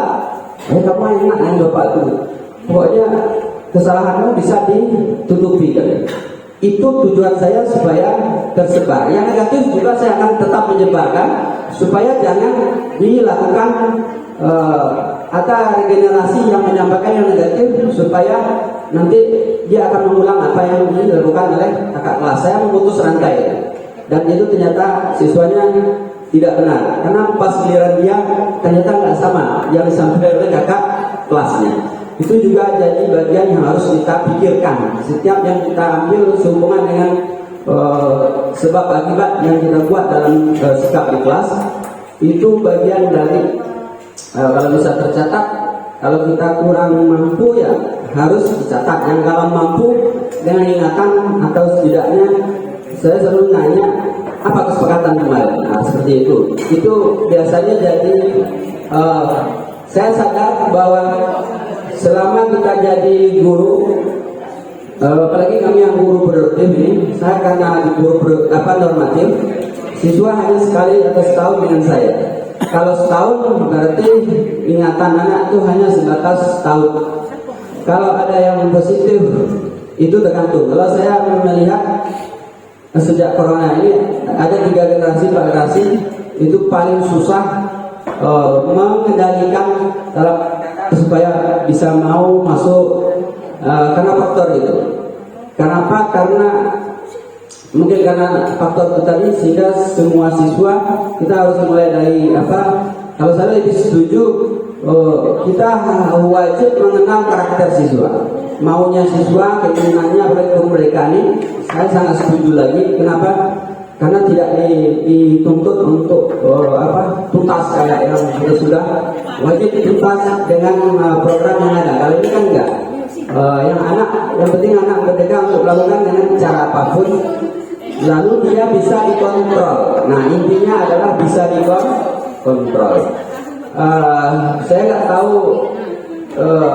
Kamu enak dengan bapak itu. Pokoknya kesalahanmu bisa ditutupi. Itu tujuan saya supaya tersebar. Yang negatif juga saya akan tetap menyebarkan supaya jangan dilakukan ada regenerasi yang menyampaikan yang negatif, supaya nanti dia akan mengulang apa yang dilakukan oleh kakak kelas. Saya memutus rantai dan itu ternyata siswanya tidak benar, karena pas giliran dia ternyata nggak sama yang disampaikan oleh kakak kelasnya. Itu juga jadi bagian yang harus kita pikirkan. Setiap yang kita ambil sehubungan dengan sebab akibat yang kita buat dalam sikap di kelas, itu bagian dari kalau bisa tercatat. Kalau kita kurang mampu ya harus dicatat. Yang kalau mampu dengan ingatan atau setidaknya saya selalu nanya apa kesepakatan kemarin. Nah, seperti itu. Itu biasanya jadi saya sadar bahwa selama kita jadi guru, apalagi kami yang guru produktif ini, saya karena guru normatif, siswa hanya sekali atau setahun dengan saya. Kalau setahun berarti ingatan anak itu hanya sebatas setahun. Kalau ada yang positif itu tergantung. Kalau saya melihat sejak corona ini ada 3 generasi, 4 generasi itu paling susah mengendalikan dalam supaya bisa mau masuk karena faktor itu. Kenapa? Karena mungkin karena faktor itu tadi, sehingga semua siswa kita harus mulai dari apa? Kalau saya lebih setuju kita wajib mengenal karakter siswa, maunya siswa, keinginannya, mereka ini saya sangat setuju lagi. Kenapa? Karena tidak dituntut untuk tuntas kayak yang sudah wajib tuntas dengan program yang ada. Kalau ini kan enggak. Yang penting anak merdeka untuk melakukan dengan cara apapun, lalu dia bisa dikontrol. Nah, intinya adalah bisa dikontrol. Saya nggak tahu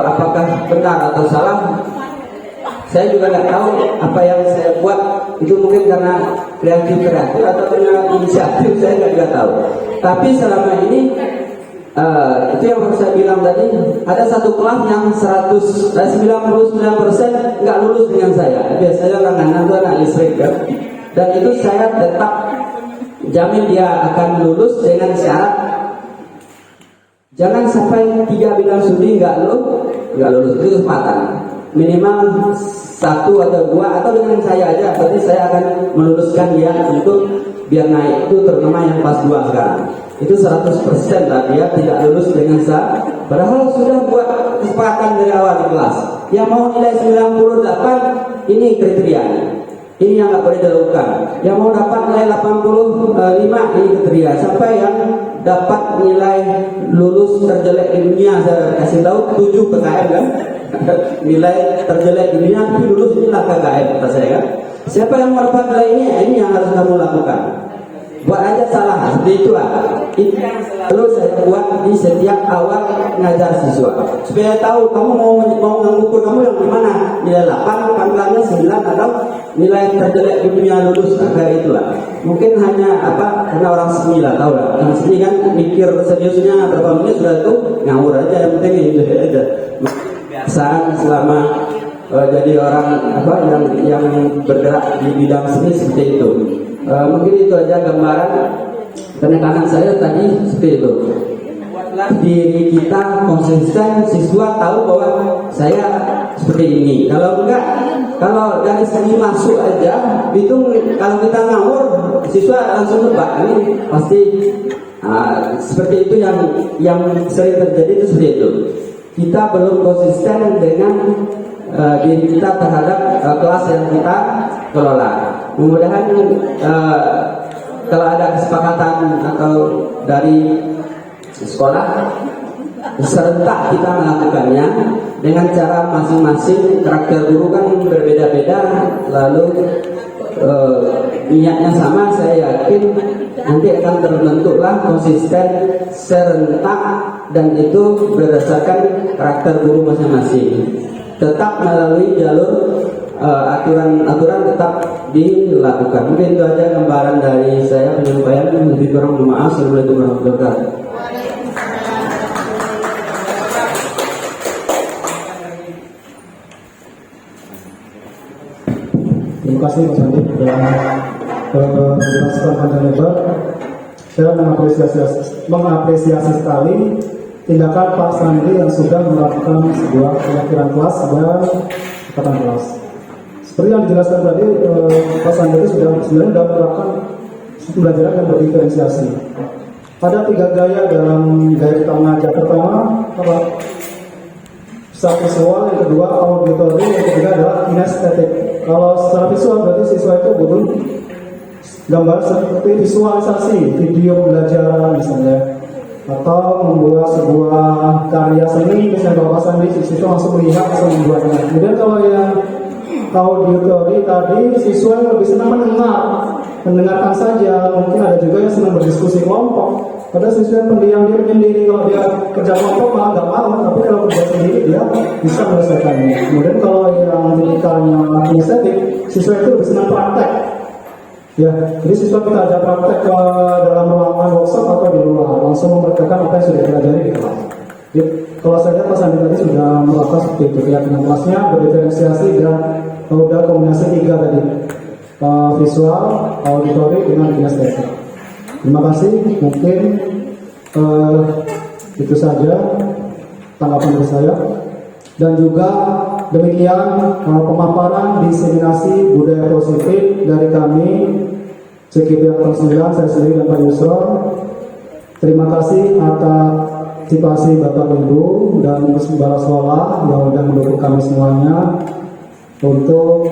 apakah benar atau salah, saya juga nggak tahu. Apa yang saya buat itu mungkin karena kreatif atau karena inisiatif, saya juga tahu. Tapi selama ini itu yang harus saya bilang tadi, ada satu kelas yang 99% nggak lulus dengan saya. Biasanya langganan itu anak listrik kan, dan itu saya tetap jamin dia akan lulus dengan syarat jangan sampai 3 bidang studi nggak lulus. Itu kesempatan minimal 1 atau 2 atau dengan saya aja, berarti saya akan meluluskan dia untuk biar naik. Itu terutama yang kelas 2 sekarang itu 100% lah dia tidak lulus dengan saya, padahal sudah buat kesepakatan dari awal di kelas. Yang mau nilai 98 ini kriterianya, ini yang nggak boleh dilakukan. Yang mau dapat nilai 85 ini kriteria. Sampai yang dapat nilai lulus terjelek di dunia, saya kasih tahu 7 KKM kan. Nilai terjelek di dunia tapi lulus, inilah KKM kata saya kan. Siapa yang mau dapat nilai ini yang harus kamu lakukan. Buat aja salah, seperti itulah. Itu yang selalu saya buat di setiap awal ngajar siswa, supaya tahu kamu mau mengukur kamu yang gimana, nilai 8, panggilannya 9 atau nilai terjelek di dunia lulus. Kayak itulah. Mungkin hanya karena orang seni lah, tahu lah. Yang seni kan mikir seriusnya berapa menit sudah itu ngawur aja, yang penting itu aja. Kebiasaan selama jadi orang yang bergerak di bidang seni seperti itu. Mungkin itu aja gambaran penekanan saya tadi seperti itu. Buatlah diri kita konsisten, siswa tahu bahwa saya seperti ini. Kalau enggak, kalau dari segi masuk aja itu, kalau kita ngawur siswa langsung nebak. Ini pasti seperti itu yang sering terjadi, itu seperti itu. Kita belum konsisten dengan diri kita terhadap kelas yang kita kelola. Mudah-mudahan kalau ada kesepakatan atau dari sekolah serentak kita melakukannya dengan cara masing-masing. Karakter guru kan berbeda-beda, lalu niatnya sama, saya yakin nanti akan terbentuklah konsisten serentak, dan itu berdasarkan karakter guru masing-masing. Tetap melalui jalur aturan tetap dilakukan. Mungkin itu aja gambaran dari saya, penyampaian. Lebih kurang mohon maaf. Assalamualaikum warahmatullahi wabarakatuh. Terima kasih Mas Andi sudah menjelaskan panjang lebar. Saya mengapresiasi sekali tindakan Pak Sandi yang sudah melakukan sebuah pemikiran kelas dan ikatan kelas. Seperti yang dijelaskan tadi, Pak Sandi itu sebenarnya sudah menerapkan pembelajaran yang berdiferensiasi. Ada 3 gaya dalam gaya kita mengajar. Pertama, secara visual, yang kedua auditory, yang ketiga adalah kinestetik. Kalau secara visual berarti siswa itu butuh gambar seperti visualisasi video pembelajaran misalnya, atau membuat sebuah karya seni misalnya Bapak Sandi, siswa langsung melihat langsung membuatnya. Kemudian kalau yang auditory tadi, siswa yang lebih senang mendengarkan saja. Mungkin ada juga yang senang berdiskusi kelompok. Pada siswa yang pendiam, dia menyendiri. Kalau dia kerja kelompok malah nggak mau, tapi kalau kerja sendiri dia bisa menyelesaikannya. Kemudian kalau yang tipikalnya kinestetik, siswa itu lebih senang praktek. Ya, jadi siswa kita ajak praktek ke dalam ruangan workshop atau di luar, langsung memperagakan apa yang sudah dipelajari di kelas. Jadi, kalau saya lihat Pak Sandi tadi sudah melakukan seperti itu, keyakinan kelasnya berdiferensiasi dan udah kombinasi 3 tadi, visual, auditory dengan kinestetik. Terima kasih, mungkin itu saja tanggapan dari saya. Dan juga demikian pemaparan diseminasi budaya positif dari kami CKP Angkatan 9, saya sendiri dan Pak Yusron. Terima kasih atas partisipasi Bapak Ibu dan kepala sekolah yang sudah mendukung kami semuanya untuk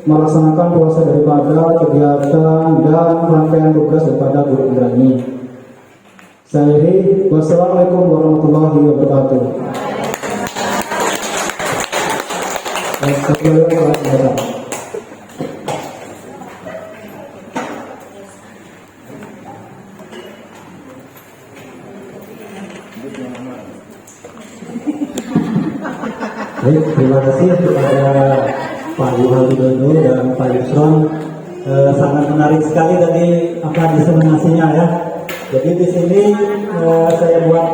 melaksanakan proses daripada kegiatan dan rangkaian tugas daripada guru Indrani. Saya akhiri. Wassalamualaikum warahmatullahi wabarakatuh. Baik, terima kasih kepada Pak Yuhal Widodo dan Pak Yusron. Sangat menarik sekali tadi apa diseminasinya ya. Jadi di sini saya buat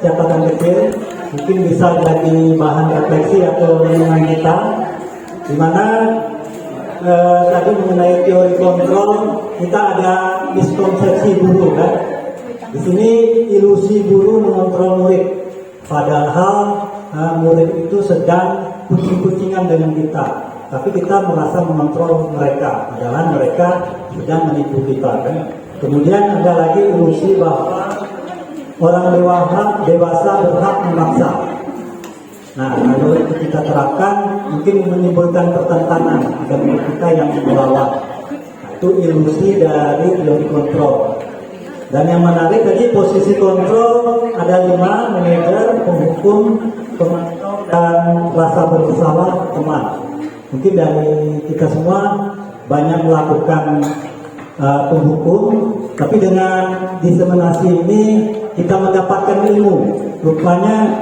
catatan kecil, mungkin bisa jadi bahan refleksi atau renungan kita, di mana tadi mengenai teori kontrol kita ada miskonsepsi guru kan. Di sini ilusi guru mengontrol murid, padahal murid itu sedang kucing-kucingan dengan kita, tapi kita merasa mengontrol mereka, padahal mereka sedang menipu kita kan. Kemudian ada lagi ilusi bahwa orang dewasa berhak memaksa. Nah, kalau itu kita terapkan mungkin menimbulkan pertentangan dengan kita yang melawan. Nah, itu ilusi dari teori kontrol. Dan yang menarik tadi posisi kontrol ada 5: manajer, penghukum, pemantau, dan rasa bersalah teman. Mungkin dari kita semua banyak melakukan penghukum, tapi dengan diseminasi ini kita mendapatkan ilmu. Rupanya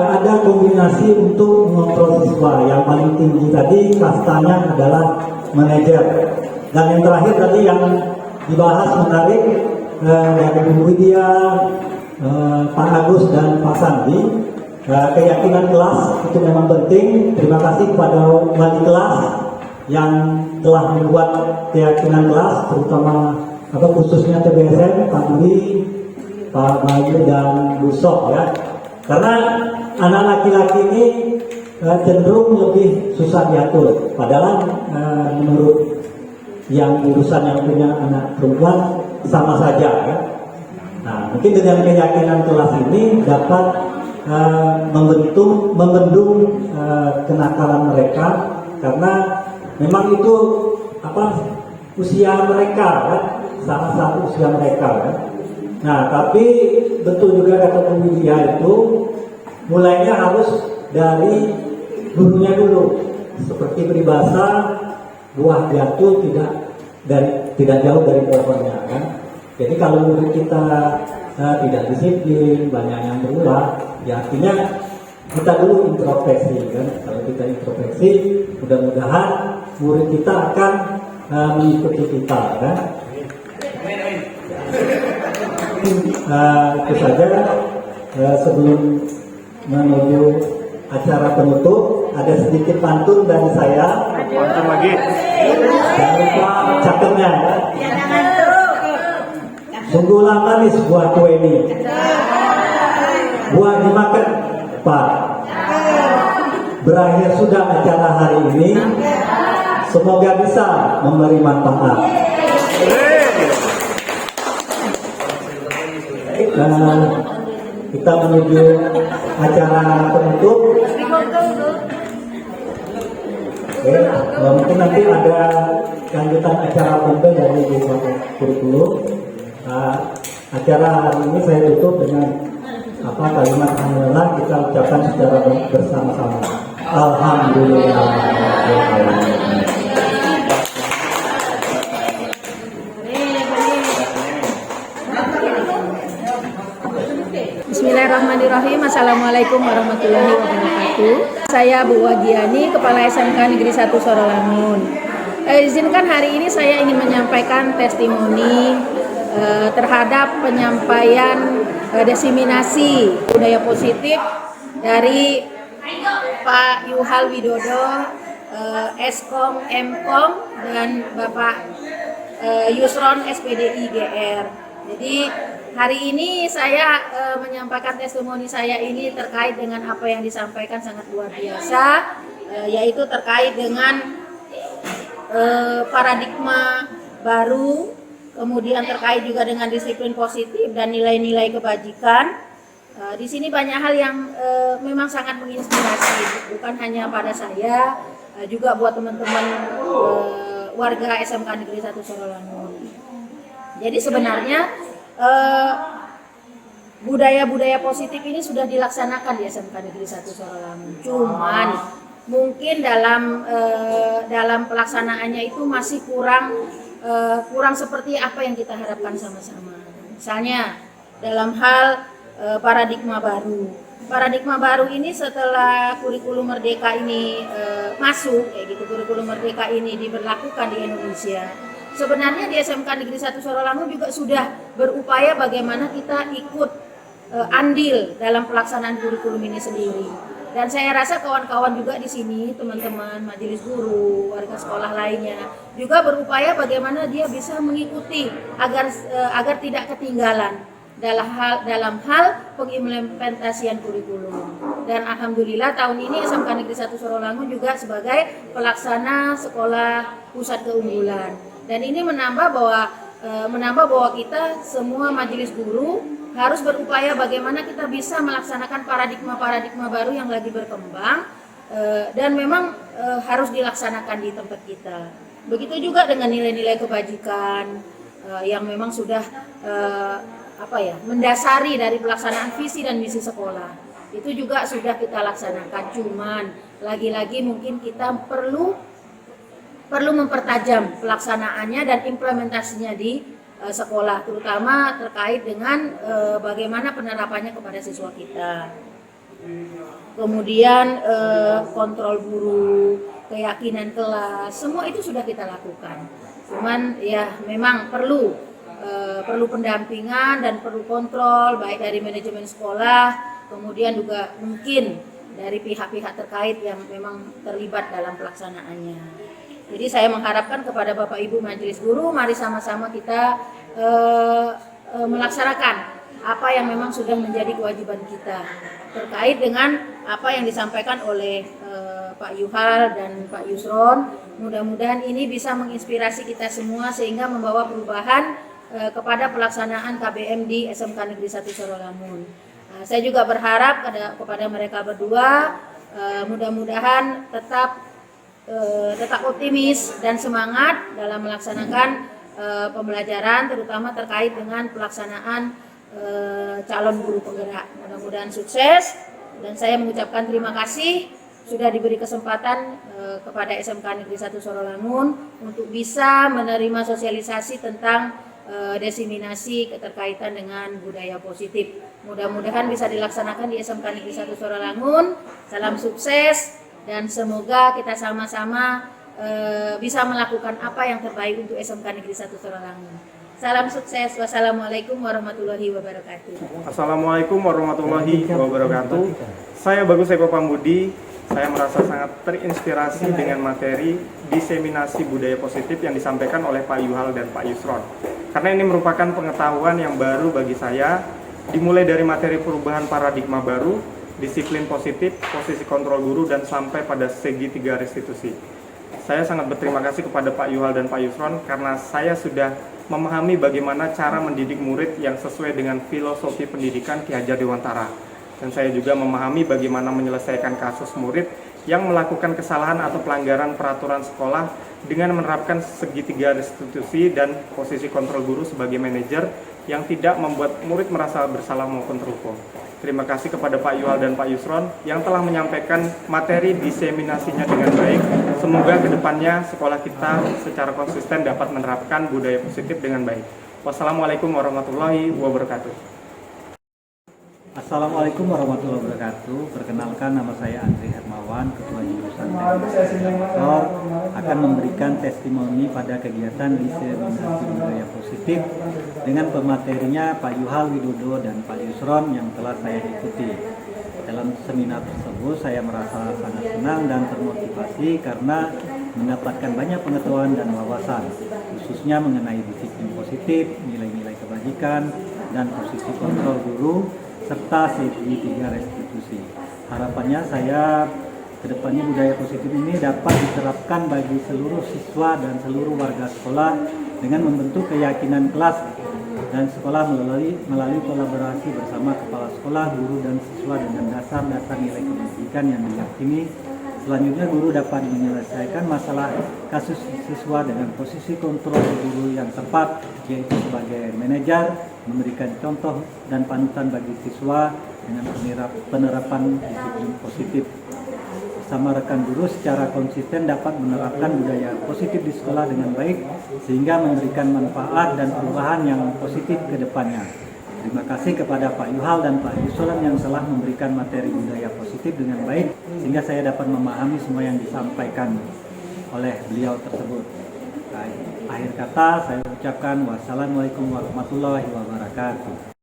ada kombinasi untuk mengontrol siswa. Yang paling tinggi tadi kastanya adalah manajer. Dan yang terakhir tadi yang dibahas menarik dari Bu Widya, Pak Agus dan Pak Sandi, keyakinan kelas itu memang penting. Terima kasih kepada wali kelas yang telah membuat keyakinan kelas, terutama khususnya TBSN, Pak Dwi, Pak Bayu dan Bu Sok ya. Karena anak laki-laki ini cenderung lebih susah diatur. Padahal menurut yang urusan yang punya anak perempuan sama saja ya. Nah, mungkin dengan keyakinan kelas ini dapat membendung kenakalan mereka, karena memang itu usia mereka kan, salah satu usia mereka kan. Nah, tapi betul juga kata Bu Widya itu mulainya harus dari gurunya dulu. Seperti peribahasa, buah jatuh tidak jauh dari pohonnya kan. Jadi kalau murid kita tidak disiplin, banyak yang berulah, ya artinya kita dulu introspeksi kan. Kalau kita introspeksi, mudah-mudahan murid kita akan mengikuti kita kan. Itu saja. Sebelum menuju acara penutup, ada sedikit pantun dari saya. Pantun lagi. Jangan lupa catatnya ya. Sungguhlah manis buah kue ini, buah dimakan Pak. Berakhir sudah acara hari ini, semoga bisa memberi manfaat. Kita menuju acara penutup. Oke, mungkin nanti ada lanjutan acara penutup dari kurikulum. Acara hari ini saya tutup dengan kalimat alhamdulillah, kita ucapkan secara bersama-sama. Alhamdulillah. Bismillahirrahmanirrahim. Assalamualaikum warahmatullahi wabarakatuh. Saya Bu Wagiani, Kepala SMK Negeri 1 Sorolangun. Izinkan hari ini saya ingin menyampaikan testimoni terhadap penyampaian diseminasi budaya positif dari Pak Yuhal Widodo, Eskom, Mkom, dan Bapak Yusron, SPDI GR. Jadi hari ini saya menyampaikan testimoni saya ini terkait dengan apa yang disampaikan sangat luar biasa, yaitu terkait dengan paradigma baru, kemudian terkait juga dengan disiplin positif dan nilai-nilai kebajikan. Di sini banyak hal yang memang sangat menginspirasi, bukan hanya pada saya, juga buat teman-teman warga SMK Negeri 1 Sorolangun. Jadi sebenarnya budaya-budaya positif ini sudah dilaksanakan di SMK Negeri 1 Sorolangun. Cuman mungkin dalam pelaksanaannya itu masih kurang seperti apa yang kita harapkan sama-sama. Misalnya dalam hal paradigma baru. paradigma baru ini setelah kurikulum merdeka ini masuk, kayak gitu, kurikulum merdeka ini diberlakukan di Indonesia. Sebenarnya di SMK Negeri 1 Sorolangun juga sudah berupaya bagaimana kita ikut andil dalam pelaksanaan kurikulum ini sendiri. Dan saya rasa kawan-kawan juga di sini, teman-teman majelis guru, warga sekolah lainnya juga berupaya bagaimana dia bisa mengikuti agar tidak ketinggalan dalam hal pengimplementasian kurikulum. Dan alhamdulillah tahun ini SMK Negeri 1 Sorolangun juga sebagai pelaksana sekolah pusat keunggulan. Dan ini menambah bahwa kita semua majelis guru harus berupaya bagaimana kita bisa melaksanakan paradigma baru yang lagi berkembang dan memang harus dilaksanakan di tempat kita. Begitu juga dengan nilai-nilai kebajikan yang memang sudah mendasari dari pelaksanaan visi dan misi sekolah. Itu juga sudah kita laksanakan, cuman lagi-lagi mungkin kita perlu mempertajam pelaksanaannya dan implementasinya di sekolah, terutama terkait dengan bagaimana penerapannya kepada siswa kita. Kemudian kontrol guru, keyakinan kelas, semua itu sudah kita lakukan. Cuman ya memang perlu pendampingan dan perlu kontrol baik dari manajemen sekolah, kemudian juga mungkin dari pihak-pihak terkait yang memang terlibat dalam pelaksanaannya. Jadi saya mengharapkan kepada Bapak Ibu Majelis Guru, mari sama-sama kita melaksanakan apa yang memang sudah menjadi kewajiban kita terkait dengan apa yang disampaikan oleh Pak Yuhal dan Pak Yusron. Mudah-mudahan ini bisa menginspirasi kita semua sehingga membawa perubahan kepada pelaksanaan KBM di SMK Negeri 1 Sorolangun. Saya juga berharap kepada mereka berdua, mudah-mudahan tetap optimis dan semangat dalam melaksanakan pembelajaran, terutama terkait dengan pelaksanaan calon guru penggerak. Mudah-mudahan sukses, dan saya mengucapkan terima kasih sudah diberi kesempatan kepada SMK Negeri 1 Sorolangun untuk bisa menerima sosialisasi tentang desiminasi keterkaitan dengan budaya positif. Mudah-mudahan bisa dilaksanakan di SMK Negeri 1 Sorolangun. Salam sukses. Dan semoga kita sama-sama bisa melakukan apa yang terbaik untuk SMK Negeri 1 Sorolangun. Salam sukses. Wassalamualaikum warahmatullahi wabarakatuh. Assalamualaikum warahmatullahi wabarakatuh. Saya Bagus Eko Pambudi. Saya merasa sangat terinspirasi dengan materi diseminasi budaya positif yang disampaikan oleh Pak Yuhal dan Pak Yusron. Karena ini merupakan pengetahuan yang baru bagi saya, dimulai dari materi perubahan paradigma baru, disiplin positif, posisi kontrol guru, dan sampai pada segitiga restitusi. Saya sangat berterima kasih kepada Pak Yuhal dan Pak Yusron karena saya sudah memahami bagaimana cara mendidik murid yang sesuai dengan filosofi pendidikan Ki Hajar Dewantara. Dan saya juga memahami bagaimana menyelesaikan kasus murid yang melakukan kesalahan atau pelanggaran peraturan sekolah dengan menerapkan segitiga restitusi dan posisi kontrol guru sebagai manajer yang tidak membuat murid merasa bersalah maupun terhukum. Terima kasih kepada Pak Yuhal dan Pak Yusron yang telah menyampaikan materi diseminasinya dengan baik. Semoga kedepannya sekolah kita secara konsisten dapat menerapkan budaya positif dengan baik. Wassalamualaikum warahmatullahi wabarakatuh. Assalamualaikum warahmatullahi wabarakatuh. Perkenalkan, nama saya Andri Hermawan, Ketua Jurusan Teknik akan memberikan testimoni pada kegiatan diseminasi budaya positif dengan pematerinya Pak Yuhal Widodo dan Pak Yusron yang telah saya ikuti. Dalam seminar tersebut saya merasa sangat senang dan termotivasi karena mendapatkan banyak pengetahuan dan wawasan, khususnya mengenai disiplin positif, nilai-nilai kebajikan, dan posisi kontrol guru, serta segitiga restitusi. Harapannya saya kedepannya budaya positif ini dapat diterapkan bagi seluruh siswa dan seluruh warga sekolah dengan membentuk keyakinan kelas dan sekolah melalui kolaborasi bersama kepala sekolah, guru, dan siswa dengan dasar-dasar nilai kebajikan yang diyakini. Selanjutnya guru dapat menyelesaikan masalah kasus siswa dengan posisi kontrol guru yang tepat, yaitu sebagai manajer, memberikan contoh dan panutan bagi siswa dengan penerapan disiplin positif. Bersama rekan guru secara konsisten dapat menerapkan budaya positif di sekolah dengan baik sehingga memberikan manfaat dan perubahan yang positif ke depannya. Terima kasih kepada Pak Yuhal dan Pak Yusulan yang telah memberikan materi budaya positif dengan baik sehingga saya dapat memahami semua yang disampaikan oleh beliau tersebut. Baik, akhir kata saya ucapkan wassalamualaikum warahmatullahi wabarakatuh.